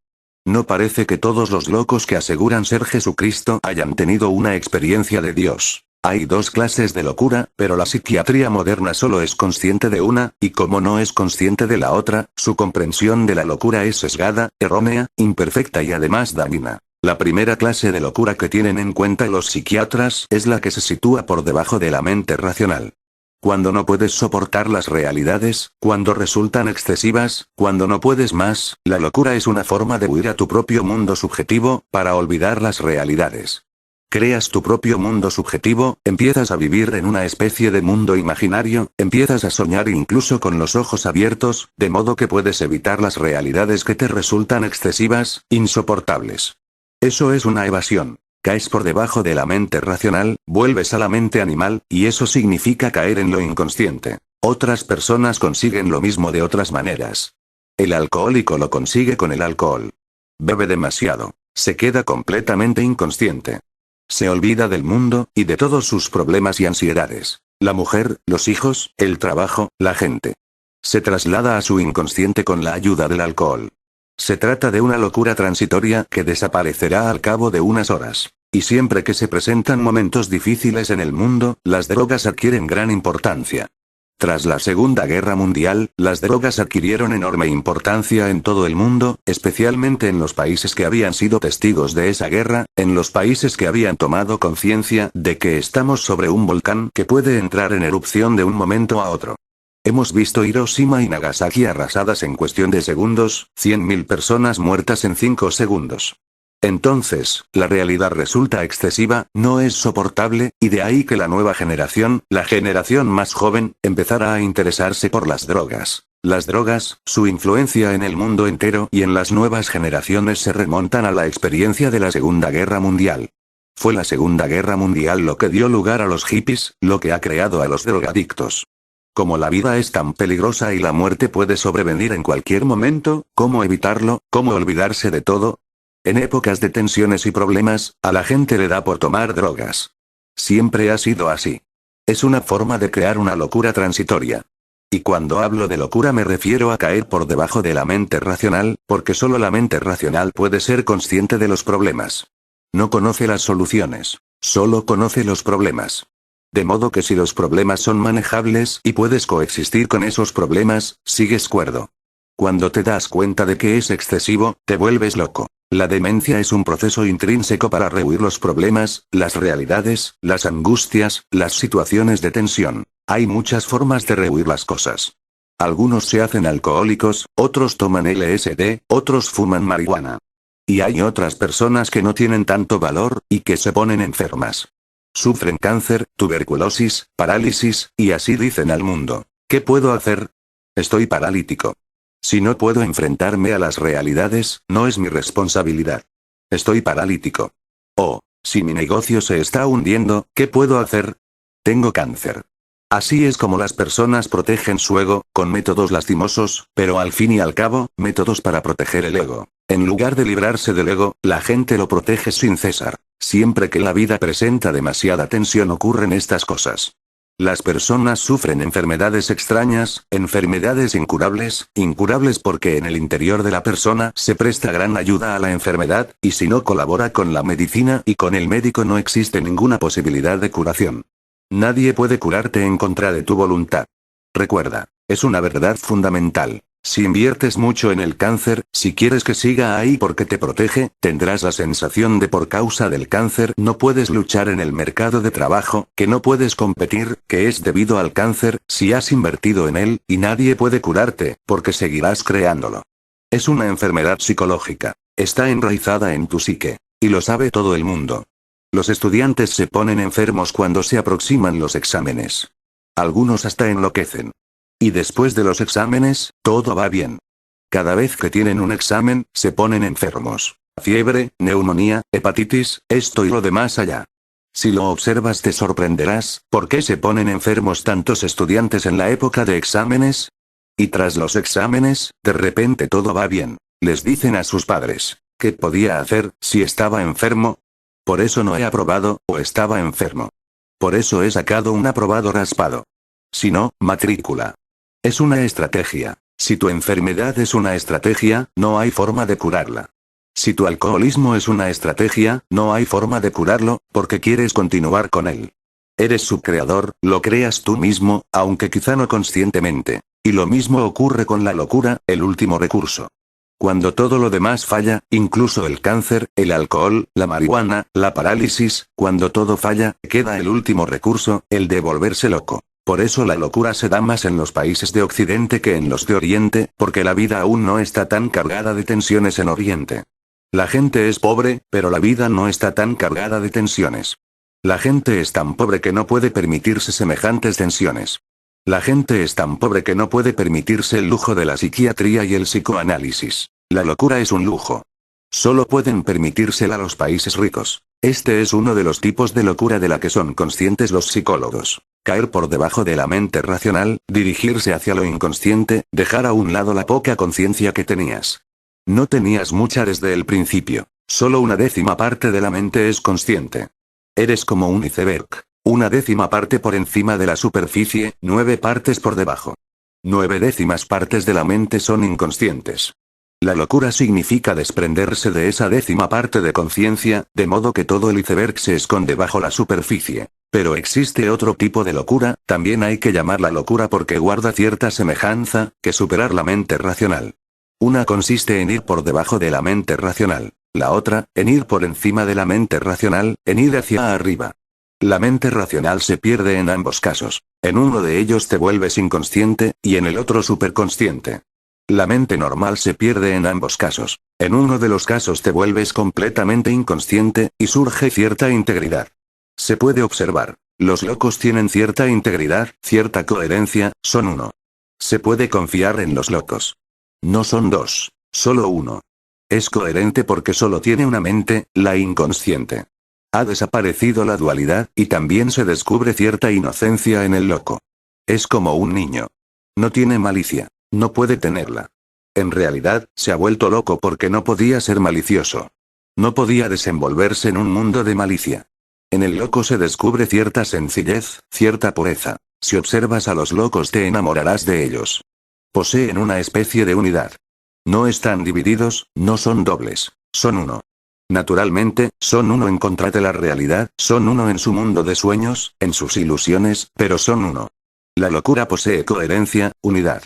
No parece que todos los locos que aseguran ser Jesucristo hayan tenido una experiencia de Dios. Hay dos clases de locura, pero la psiquiatría moderna solo es consciente de una, y como no es consciente de la otra, su comprensión de la locura es sesgada, errónea, imperfecta y además dañina. La primera clase de locura que tienen en cuenta los psiquiatras es la que se sitúa por debajo de la mente racional. Cuando no puedes soportar las realidades, cuando resultan excesivas, cuando no puedes más, la locura es una forma de huir a tu propio mundo subjetivo, para olvidar las realidades. Creas tu propio mundo subjetivo, empiezas a vivir en una especie de mundo imaginario, empiezas a soñar incluso con los ojos abiertos, de modo que puedes evitar las realidades que te resultan excesivas, insoportables. Eso es una evasión. Caes por debajo de la mente racional, vuelves a la mente animal, y eso significa caer en lo inconsciente. Otras personas consiguen lo mismo de otras maneras. El alcohólico lo consigue con el alcohol. Bebe demasiado. Se queda completamente inconsciente. Se olvida del mundo, y de todos sus problemas y ansiedades. La mujer, los hijos, el trabajo, la gente. Se traslada a su inconsciente con la ayuda del alcohol. Se trata de una locura transitoria que desaparecerá al cabo de unas horas. Y siempre que se presentan momentos difíciles en el mundo, las drogas adquieren gran importancia. Tras la Segunda Guerra Mundial, las drogas adquirieron enorme importancia en todo el mundo, especialmente en los países que habían sido testigos de esa guerra, en los países que habían tomado conciencia de que estamos sobre un volcán que puede entrar en erupción de un momento a otro. Hemos visto Hiroshima y Nagasaki arrasadas en cuestión de segundos, 100.000 personas muertas en 5 segundos. Entonces, la realidad resulta excesiva, no es soportable, y de ahí que la nueva generación, la generación más joven, empezara a interesarse por las drogas. Las drogas, su influencia en el mundo entero y en las nuevas generaciones se remontan a la experiencia de la Segunda Guerra Mundial. Fue la Segunda Guerra Mundial lo que dio lugar a los hippies, lo que ha creado a los drogadictos. Como la vida es tan peligrosa y la muerte puede sobrevenir en cualquier momento, ¿cómo evitarlo? ¿Cómo olvidarse de todo? En épocas de tensiones y problemas, a la gente le da por tomar drogas. Siempre ha sido así. Es una forma de crear una locura transitoria. Y cuando hablo de locura me refiero a caer por debajo de la mente racional, porque solo la mente racional puede ser consciente de los problemas. No conoce las soluciones, solo conoce los problemas. De modo que si los problemas son manejables y puedes coexistir con esos problemas, sigues cuerdo. Cuando te das cuenta de que es excesivo, te vuelves loco. La demencia es un proceso intrínseco para rehuir los problemas, las realidades, las angustias, las situaciones de tensión. Hay muchas formas de rehuir las cosas. Algunos se hacen alcohólicos, otros toman LSD, otros fuman marihuana. Y hay otras personas que no tienen tanto valor, y que se ponen enfermas. Sufren cáncer, tuberculosis, parálisis, y así dicen al mundo. ¿Qué puedo hacer? Estoy paralítico. Si no puedo enfrentarme a las realidades, no es mi responsabilidad. Estoy paralítico. Oh, si mi negocio se está hundiendo, ¿qué puedo hacer? Tengo cáncer. Así es como las personas protegen su ego, con métodos lastimosos, pero al fin y al cabo, métodos para proteger el ego. En lugar de librarse del ego, la gente lo protege sin cesar. Siempre que la vida presenta demasiada tensión ocurren estas cosas. Las personas sufren enfermedades extrañas, enfermedades incurables, incurables porque en el interior de la persona se presta gran ayuda a la enfermedad, y si no colabora con la medicina y con el médico no existe ninguna posibilidad de curación. Nadie puede curarte en contra de tu voluntad. Recuerda, es una verdad fundamental. Si inviertes mucho en el cáncer, si quieres que siga ahí porque te protege, tendrás la sensación de por causa del cáncer no puedes luchar en el mercado de trabajo, que no puedes competir, que es debido al cáncer, si has invertido en él, y nadie puede curarte, porque seguirás creándolo. Es una enfermedad psicológica. Está enraizada en tu psique. Y lo sabe todo el mundo. Los estudiantes se ponen enfermos cuando se aproximan los exámenes. Algunos hasta enloquecen. Y después de los exámenes, todo va bien. Cada vez que tienen un examen, se ponen enfermos. Fiebre, neumonía, hepatitis, esto y lo demás allá. Si lo observas te sorprenderás, ¿por qué se ponen enfermos tantos estudiantes en la época de exámenes? Y tras los exámenes, de repente todo va bien. Les dicen a sus padres, ¿qué podía hacer, si estaba enfermo? Por eso no he aprobado, o estaba enfermo. Por eso he sacado un aprobado raspado. Si no, matrícula. Es una estrategia. Si tu enfermedad es una estrategia, no hay forma de curarla. Si tu alcoholismo es una estrategia, no hay forma de curarlo, porque quieres continuar con él. Eres su creador, lo creas tú mismo, aunque quizá no conscientemente. Y lo mismo ocurre con la locura, el último recurso. Cuando todo lo demás falla, incluso el cáncer, el alcohol, la marihuana, la parálisis, cuando todo falla, queda el último recurso, el de volverse loco. Por eso la locura se da más en los países de Occidente que en los de Oriente, porque la vida aún no está tan cargada de tensiones en Oriente. La gente es pobre, pero la vida no está tan cargada de tensiones. La gente es tan pobre que no puede permitirse semejantes tensiones. La gente es tan pobre que no puede permitirse el lujo de la psiquiatría y el psicoanálisis. La locura es un lujo. Solo pueden permitírsela los países ricos. Este es uno de los tipos de locura de la que son conscientes los psicólogos. Caer por debajo de la mente racional, dirigirse hacia lo inconsciente, dejar a un lado la poca conciencia que tenías. No tenías mucha desde el principio. Solo una décima parte de la mente es consciente. Eres como un iceberg. Una décima parte por encima de la superficie, 9 partes por debajo. 9 décimas partes de la mente son inconscientes. La locura significa desprenderse de esa décima parte de conciencia, de modo que todo el iceberg se esconde bajo la superficie. Pero existe otro tipo de locura, también hay que llamarla locura porque guarda cierta semejanza, que superar la mente racional. Una consiste en ir por debajo de la mente racional. La otra, en ir por encima de la mente racional, en ir hacia arriba. La mente racional se pierde en ambos casos. En uno de ellos te vuelves inconsciente, y en el otro superconsciente. La mente normal se pierde en ambos casos. En uno de los casos te vuelves completamente inconsciente, y surge cierta integridad. Se puede observar. Los locos tienen cierta integridad, cierta coherencia, son uno. Se puede confiar en los locos. No son dos, solo uno. Es coherente porque solo tiene una mente, la inconsciente. Ha desaparecido la dualidad, y también se descubre cierta inocencia en el loco. Es como un niño. No tiene malicia. No puede tenerla. En realidad, se ha vuelto loco porque no podía ser malicioso. No podía desenvolverse en un mundo de malicia. En el loco se descubre cierta sencillez, cierta pureza. Si observas a los locos te enamorarás de ellos. Poseen una especie de unidad. No están divididos, no son dobles, son uno. Naturalmente, son uno en contra de la realidad, son uno en su mundo de sueños, en sus ilusiones, pero son uno. La locura posee coherencia, unidad.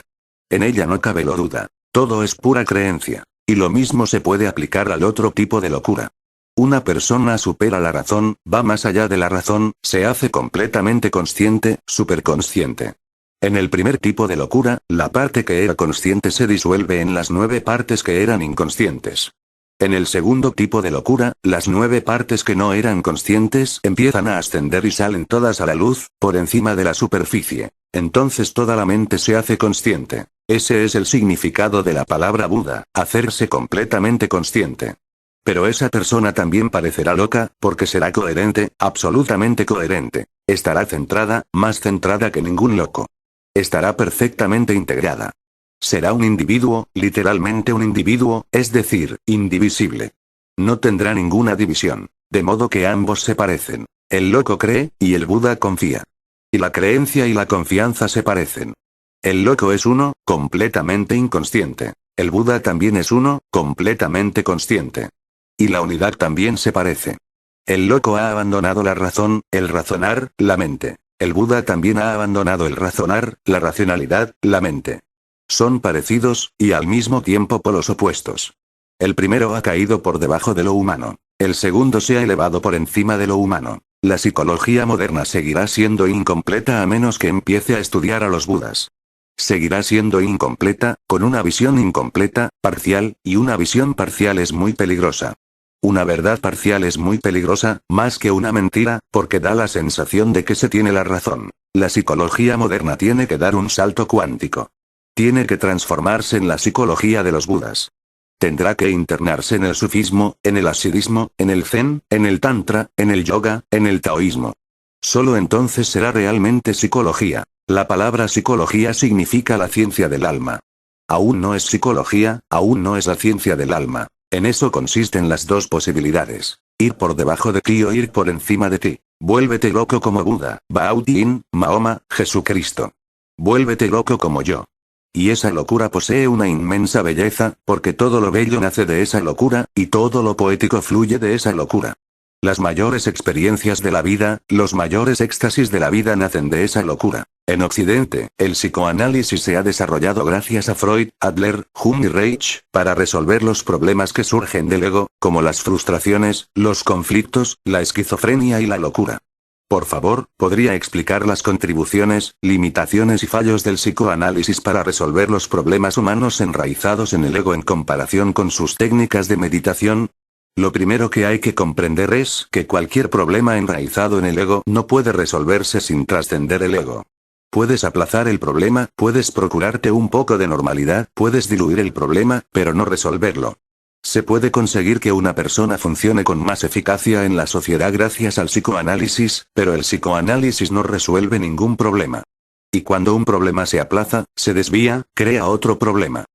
En ella no cabe la duda. Todo es pura creencia. Y lo mismo se puede aplicar al otro tipo de locura. Una persona supera la razón, va más allá de la razón, se hace completamente consciente, superconsciente. En el primer tipo de locura, la parte que era consciente se disuelve en las 9 partes que eran inconscientes. En el segundo tipo de locura, las 9 partes que no eran conscientes empiezan a ascender y salen todas a la luz, por encima de la superficie. Entonces toda la mente se hace consciente. Ese es el significado de la palabra Buda, hacerse completamente consciente. Pero esa persona también parecerá loca, porque será coherente, absolutamente coherente. Estará centrada, más centrada que ningún loco. Estará perfectamente integrada. Será un individuo, literalmente un individuo, es decir, indivisible. No tendrá ninguna división. De modo que ambos se parecen. El loco cree, y el Buda confía. Y la creencia y la confianza se parecen. El loco es uno, completamente inconsciente. El Buda también es uno, completamente consciente. Y la unidad también se parece. El loco ha abandonado la razón, el razonar, la mente. El Buda también ha abandonado el razonar, la racionalidad, la mente. Son parecidos, y al mismo tiempo polos opuestos. El primero ha caído por debajo de lo humano. El segundo se ha elevado por encima de lo humano. La psicología moderna seguirá siendo incompleta a menos que empiece a estudiar a los Budas. Seguirá siendo incompleta, con una visión incompleta, parcial, y una visión parcial es muy peligrosa. Una verdad parcial es muy peligrosa, más que una mentira, porque da la sensación de que se tiene la razón. La psicología moderna tiene que dar un salto cuántico. Tiene que transformarse en la psicología de los Budas. Tendrá que internarse en el sufismo, en el hasidismo, en el zen, en el tantra, en el yoga, en el taoísmo. Solo entonces será realmente psicología. La palabra psicología significa la ciencia del alma. Aún no es psicología, aún no es la ciencia del alma. En eso consisten las dos posibilidades. Ir por debajo de ti o ir por encima de ti. Vuélvete loco como Buda, Baoyin, Mahoma, Jesucristo. Vuélvete loco como yo. Y esa locura posee una inmensa belleza, porque todo lo bello nace de esa locura, y todo lo poético fluye de esa locura. Las mayores experiencias de la vida, los mayores éxtasis de la vida nacen de esa locura. En Occidente, el psicoanálisis se ha desarrollado gracias a Freud, Adler, Jung y Reich, para resolver los problemas que surgen del ego, como las frustraciones, los conflictos, la esquizofrenia y la locura. Por favor, ¿podría explicar las contribuciones, limitaciones y fallos del psicoanálisis para resolver los problemas humanos enraizados en el ego en comparación con sus técnicas de meditación? Lo primero que hay que comprender es que cualquier problema enraizado en el ego no puede resolverse sin trascender el ego. Puedes aplazar el problema, puedes procurarte un poco de normalidad, puedes diluir el problema, pero no resolverlo. Se puede conseguir que una persona funcione con más eficacia en la sociedad gracias al psicoanálisis, pero el psicoanálisis no resuelve ningún problema. Y cuando un problema se aplaza, se desvía, crea otro problema.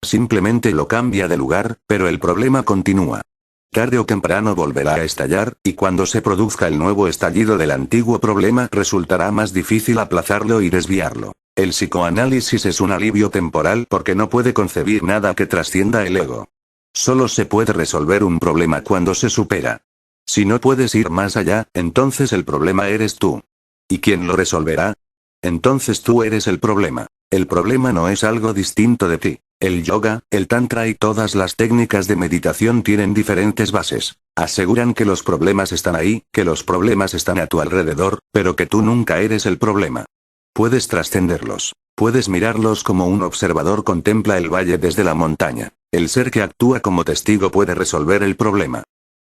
Simplemente lo cambia de lugar, pero el problema continúa. Tarde o temprano volverá a estallar, y cuando se produzca el nuevo estallido del antiguo problema resultará más difícil aplazarlo y desviarlo. El psicoanálisis es un alivio temporal porque no puede concebir nada que trascienda el ego. Solo se puede resolver un problema cuando se supera. Si no puedes ir más allá, entonces el problema eres tú. ¿Y quién lo resolverá? Entonces tú eres el problema. El problema no es algo distinto de ti. El yoga, el tantra y todas las técnicas de meditación tienen diferentes bases. Aseguran que los problemas están ahí, que los problemas están a tu alrededor, pero que tú nunca eres el problema. Puedes trascenderlos. Puedes mirarlos como un observador contempla el valle desde la montaña. El ser que actúa como testigo puede resolver el problema.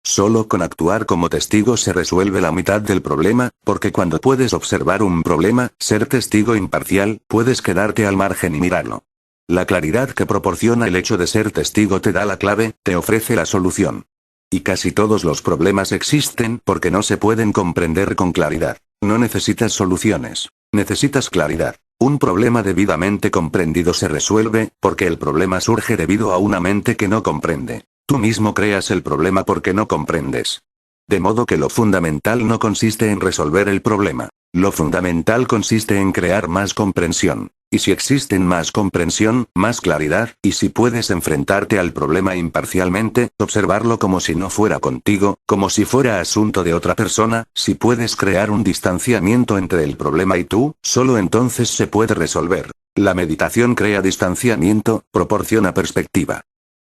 Solo con actuar como testigo se resuelve la mitad del problema, porque cuando puedes observar un problema, ser testigo imparcial, puedes quedarte al margen y mirarlo. La claridad que proporciona el hecho de ser testigo te da la clave, te ofrece la solución. Y casi todos los problemas existen porque no se pueden comprender con claridad. No necesitas soluciones, necesitas claridad. Un problema debidamente comprendido se resuelve, porque el problema surge debido a una mente que no comprende. Tú mismo creas el problema porque no comprendes. De modo que lo fundamental no consiste en resolver el problema. Lo fundamental consiste en crear más comprensión. Y si existen más comprensión, más claridad, y si puedes enfrentarte al problema imparcialmente, observarlo como si no fuera contigo, como si fuera asunto de otra persona, si puedes crear un distanciamiento entre el problema y tú, solo entonces se puede resolver. La meditación crea distanciamiento, proporciona perspectiva.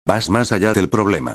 Vas más allá del problema.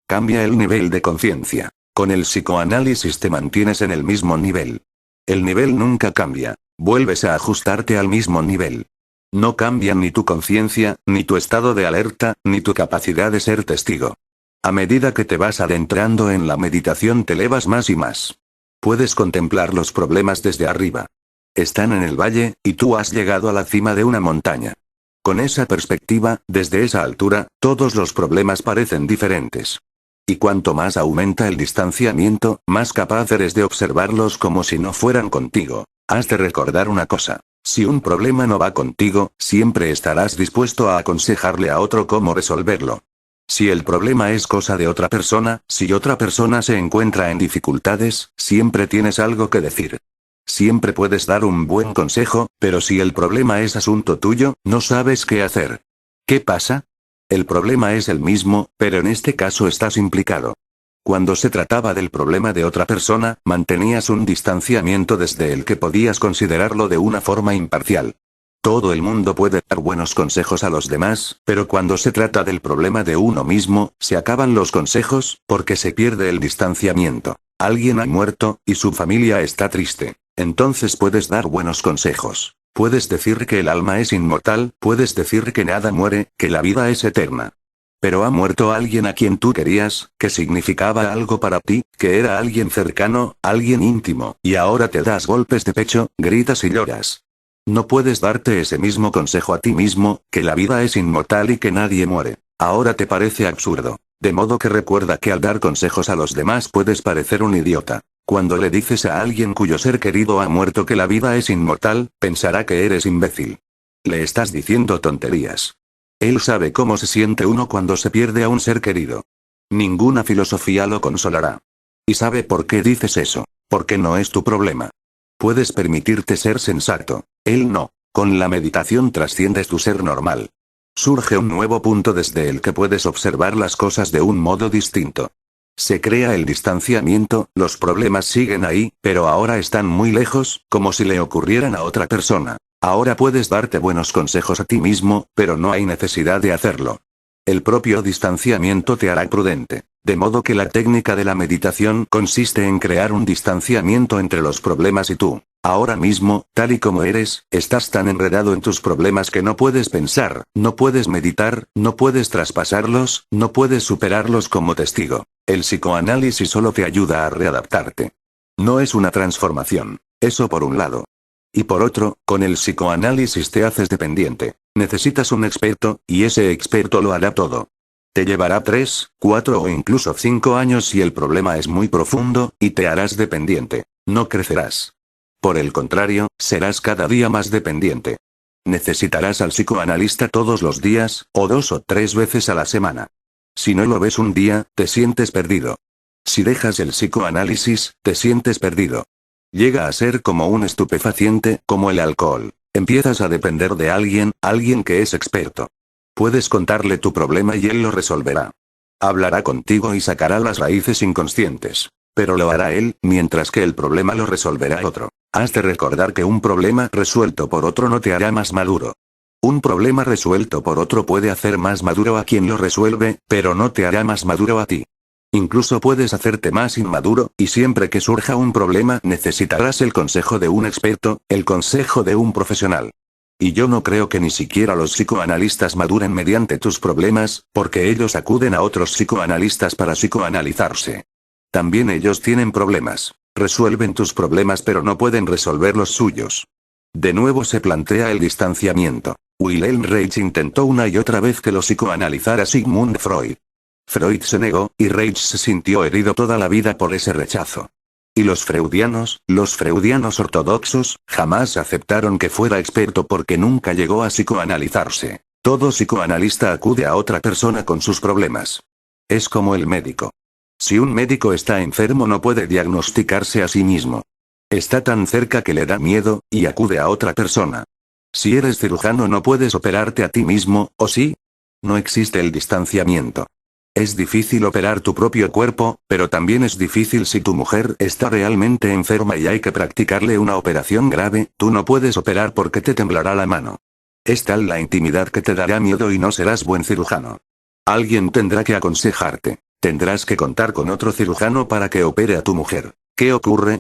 Cambia el nivel de conciencia. Con el psicoanálisis te mantienes en el mismo nivel. El nivel nunca cambia. Vuelves a ajustarte al mismo nivel. No cambian ni tu conciencia, ni tu estado de alerta, ni tu capacidad de ser testigo. A medida que te vas adentrando en la meditación te elevas más y más. Puedes contemplar los problemas desde arriba. Están en el valle, y tú has llegado a la cima de una montaña. Con esa perspectiva, desde esa altura, todos los problemas parecen diferentes. Y cuanto más aumenta el distanciamiento, más capaz eres de observarlos como si no fueran contigo. Has de recordar una cosa. Si un problema no va contigo, siempre estarás dispuesto a aconsejarle a otro cómo resolverlo. Si el problema es cosa de otra persona, si otra persona se encuentra en dificultades, siempre tienes algo que decir. Siempre puedes dar un buen consejo, pero si el problema es asunto tuyo, no sabes qué hacer. ¿Qué pasa? El problema es el mismo, pero en este caso estás implicado. Cuando se trataba del problema de otra persona, mantenías un distanciamiento desde el que podías considerarlo de una forma imparcial. Todo el mundo puede dar buenos consejos a los demás, pero cuando se trata del problema de uno mismo, se acaban los consejos, porque se pierde el distanciamiento. Alguien ha muerto, y su familia está triste. Entonces puedes dar buenos consejos. Puedes decir que el alma es inmortal, puedes decir que nada muere, que la vida es eterna. Pero ha muerto alguien a quien tú querías, que significaba algo para ti, que era alguien cercano, alguien íntimo, y ahora te das golpes de pecho, gritas y lloras. No puedes darte ese mismo consejo a ti mismo, que la vida es inmortal y que nadie muere. Ahora te parece absurdo. De modo que recuerda que al dar consejos a los demás puedes parecer un idiota. Cuando le dices a alguien cuyo ser querido ha muerto que la vida es inmortal, pensará que eres imbécil. Le estás diciendo tonterías. Él sabe cómo se siente uno cuando se pierde a un ser querido. Ninguna filosofía lo consolará. ¿Y sabe por qué dices eso? Porque no es tu problema. Puedes permitirte ser sensato. Él no. Con la meditación trasciendes tu ser normal. Surge un nuevo punto desde el que puedes observar las cosas de un modo distinto. Se crea el distanciamiento, los problemas siguen ahí, pero ahora están muy lejos, como si le ocurrieran a otra persona. Ahora puedes darte buenos consejos a ti mismo, pero no hay necesidad de hacerlo. El propio distanciamiento te hará prudente. De modo que la técnica de la meditación consiste en crear un distanciamiento entre los problemas y tú. Ahora mismo, tal y como eres, estás tan enredado en tus problemas que no puedes pensar, no puedes meditar, no puedes traspasarlos, no puedes superarlos como testigo. El psicoanálisis solo te ayuda a readaptarte. No es una transformación. Eso por un lado. Y por otro, con el psicoanálisis te haces dependiente. Necesitas un experto, y ese experto lo hará todo. Te llevará 3, 4 o incluso 5 años si el problema es muy profundo, y te harás dependiente. No crecerás. Por el contrario, serás cada día más dependiente. Necesitarás al psicoanalista todos los días, o 2 o 3 veces a la semana. Si no lo ves un día, te sientes perdido. Si dejas el psicoanálisis, te sientes perdido. Llega a ser como un estupefaciente, como el alcohol. Empiezas a depender de alguien que es experto. Puedes contarle tu problema y él lo resolverá. Hablará contigo y sacará las raíces inconscientes. Pero lo hará él, mientras que el problema lo resolverá otro. Has de recordar que un problema resuelto por otro no te hará más maduro. Un problema resuelto por otro puede hacer más maduro a quien lo resuelve, pero no te hará más maduro a ti. Incluso puedes hacerte más inmaduro, y siempre que surja un problema necesitarás el consejo de un experto, el consejo de un profesional. Y yo no creo que ni siquiera los psicoanalistas maduren mediante tus problemas, porque ellos acuden a otros psicoanalistas para psicoanalizarse. También ellos tienen problemas. Resuelven tus problemas pero no pueden resolver los suyos. De nuevo se plantea el distanciamiento. Wilhelm Reich intentó una y otra vez que lo psicoanalizara Sigmund Freud. Freud se negó, y Reich se sintió herido toda la vida por ese rechazo. Y los freudianos ortodoxos, jamás aceptaron que fuera experto porque nunca llegó a psicoanalizarse. Todo psicoanalista acude a otra persona con sus problemas. Es como el médico. Si un médico está enfermo no puede diagnosticarse a sí mismo. Está tan cerca que le da miedo, y acude a otra persona. Si eres cirujano no puedes operarte a ti mismo, ¿o sí? No existe el distanciamiento. Es difícil operar tu propio cuerpo, pero también es difícil si tu mujer está realmente enferma y hay que practicarle una operación grave, tú no puedes operar porque te temblará la mano. Es tal la intimidad que te dará miedo y no serás buen cirujano. Alguien tendrá que aconsejarte. Tendrás que contar con otro cirujano para que opere a tu mujer. ¿Qué ocurre?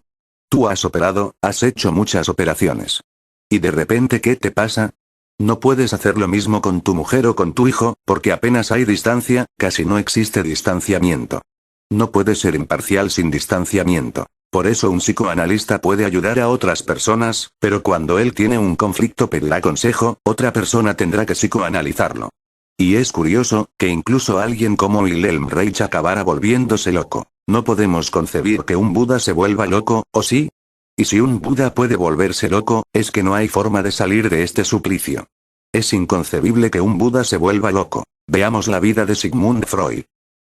Tú has operado, has hecho muchas operaciones. ¿Y de repente qué te pasa? No puedes hacer lo mismo con tu mujer o con tu hijo, porque apenas hay distancia, casi no existe distanciamiento. No puedes ser imparcial sin distanciamiento. Por eso un psicoanalista puede ayudar a otras personas, pero cuando él tiene un conflicto pedirá consejo, otra persona tendrá que psicoanalizarlo. Y es curioso, que incluso alguien como Wilhelm Reich acabara volviéndose loco. No podemos concebir que un Buda se vuelva loco, ¿o sí? Y si un Buda puede volverse loco, es que no hay forma de salir de este suplicio. Es inconcebible que un Buda se vuelva loco. Veamos la vida de Sigmund Freud.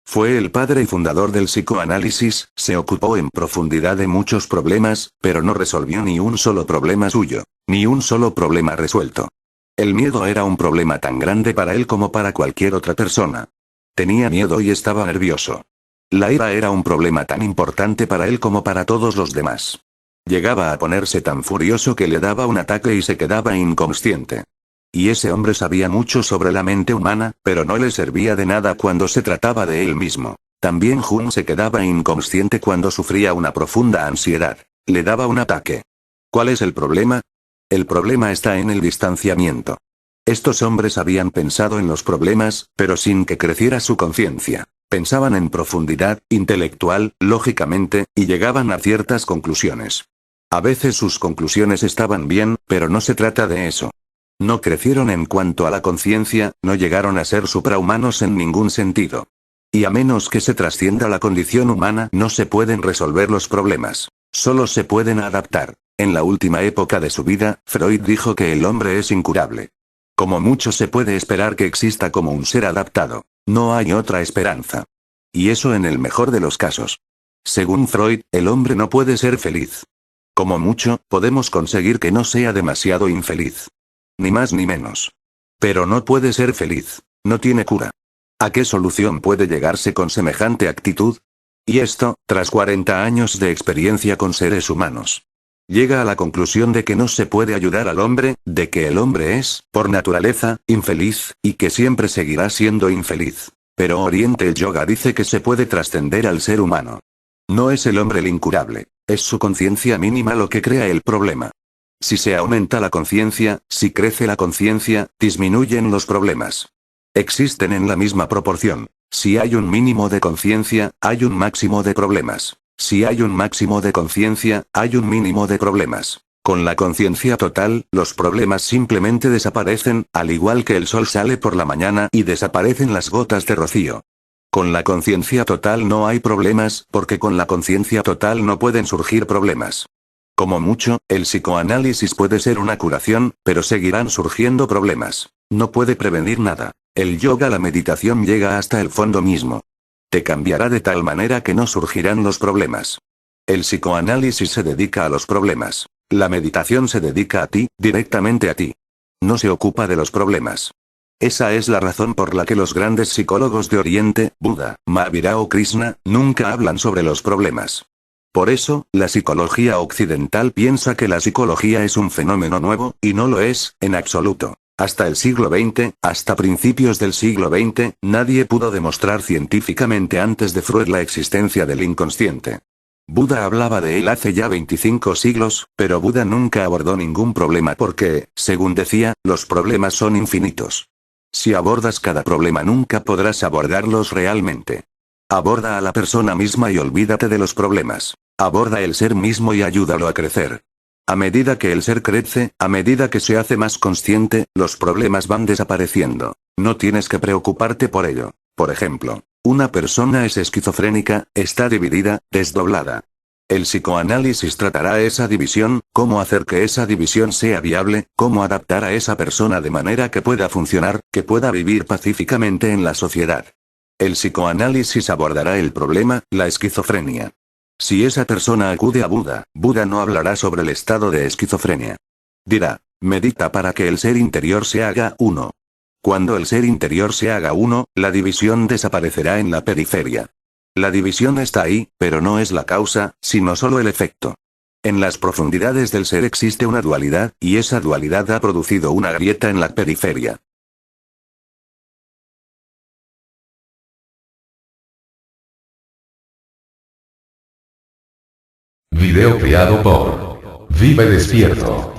Fue el padre y fundador del psicoanálisis, se ocupó en profundidad de muchos problemas, pero no resolvió ni un solo problema suyo, ni un solo problema resuelto. El miedo era un problema tan grande para él como para cualquier otra persona. Tenía miedo y estaba nervioso. La ira era un problema tan importante para él como para todos los demás. Llegaba a ponerse tan furioso que le daba un ataque y se quedaba inconsciente. Y ese hombre sabía mucho sobre la mente humana, pero no le servía de nada cuando se trataba de él mismo. También Jun se quedaba inconsciente cuando sufría una profunda ansiedad. Le daba un ataque. ¿Cuál es el problema? El problema está en el distanciamiento. Estos hombres habían pensado en los problemas, pero sin que creciera su conciencia. Pensaban en profundidad, intelectual, lógicamente, y llegaban a ciertas conclusiones. A veces sus conclusiones estaban bien, pero no se trata de eso. No crecieron en cuanto a la conciencia, no llegaron a ser suprahumanos en ningún sentido. Y a menos que se trascienda la condición humana, no se pueden resolver los problemas. Solo se pueden adaptar. En la última época de su vida, Freud dijo que el hombre es incurable. Como mucho se puede esperar que exista como un ser adaptado. No hay otra esperanza. Y eso en el mejor de los casos. Según Freud, el hombre no puede ser feliz. Como mucho, podemos conseguir que no sea demasiado infeliz. Ni más ni menos. Pero no puede ser feliz. No tiene cura. ¿A qué solución puede llegarse con semejante actitud? Y esto, tras 40 años de experiencia con seres humanos. Llega a la conclusión de que no se puede ayudar al hombre, de que el hombre es, por naturaleza, infeliz, y que siempre seguirá siendo infeliz. Pero Oriente el Yoga dice que se puede trascender al ser humano. No es el hombre el incurable, es su conciencia mínima lo que crea el problema. Si se aumenta la conciencia, si crece la conciencia, disminuyen los problemas. Existen en la misma proporción. Si hay un mínimo de conciencia, hay un máximo de problemas. Si hay un máximo de conciencia, hay un mínimo de problemas. Con la conciencia total, los problemas simplemente desaparecen, al igual que el sol sale por la mañana y desaparecen las gotas de rocío. Con la conciencia total no hay problemas, porque con la conciencia total no pueden surgir problemas. Como mucho, el psicoanálisis puede ser una curación, pero seguirán surgiendo problemas. No puede prevenir nada. El yoga, la meditación llega hasta el fondo mismo. Te cambiará de tal manera que no surgirán los problemas. El psicoanálisis se dedica a los problemas. La meditación se dedica a ti, directamente a ti. No se ocupa de los problemas. Esa es la razón por la que los grandes psicólogos de Oriente, Buda, Mahavira o Krishna, nunca hablan sobre los problemas. Por eso, la psicología occidental piensa que la psicología es un fenómeno nuevo, y no lo es, en absoluto. Hasta el siglo XX, hasta principios del siglo XX, nadie pudo demostrar científicamente antes de Freud la existencia del inconsciente. Buda hablaba de él hace ya 25 siglos, pero Buda nunca abordó ningún problema porque, según decía, los problemas son infinitos. Si abordas cada problema nunca podrás abordarlos realmente. Aborda a la persona misma y olvídate de los problemas. Aborda el ser mismo y ayúdalo a crecer. A medida que el ser crece, a medida que se hace más consciente, los problemas van desapareciendo. No tienes que preocuparte por ello. Por ejemplo, una persona es esquizofrénica, está dividida, desdoblada. El psicoanálisis tratará esa división, cómo hacer que esa división sea viable, cómo adaptar a esa persona de manera que pueda funcionar, que pueda vivir pacíficamente en la sociedad. El psicoanálisis abordará el problema, la esquizofrenia. Si esa persona acude a Buda, Buda no hablará sobre el estado de esquizofrenia. Dirá, medita para que el ser interior se haga uno. Cuando el ser interior se haga uno, la división desaparecerá en la periferia. La división está ahí, pero no es la causa, sino solo el efecto. En las profundidades del ser existe una dualidad, y esa dualidad ha producido una grieta en la periferia. Video creado por Vive Despierto.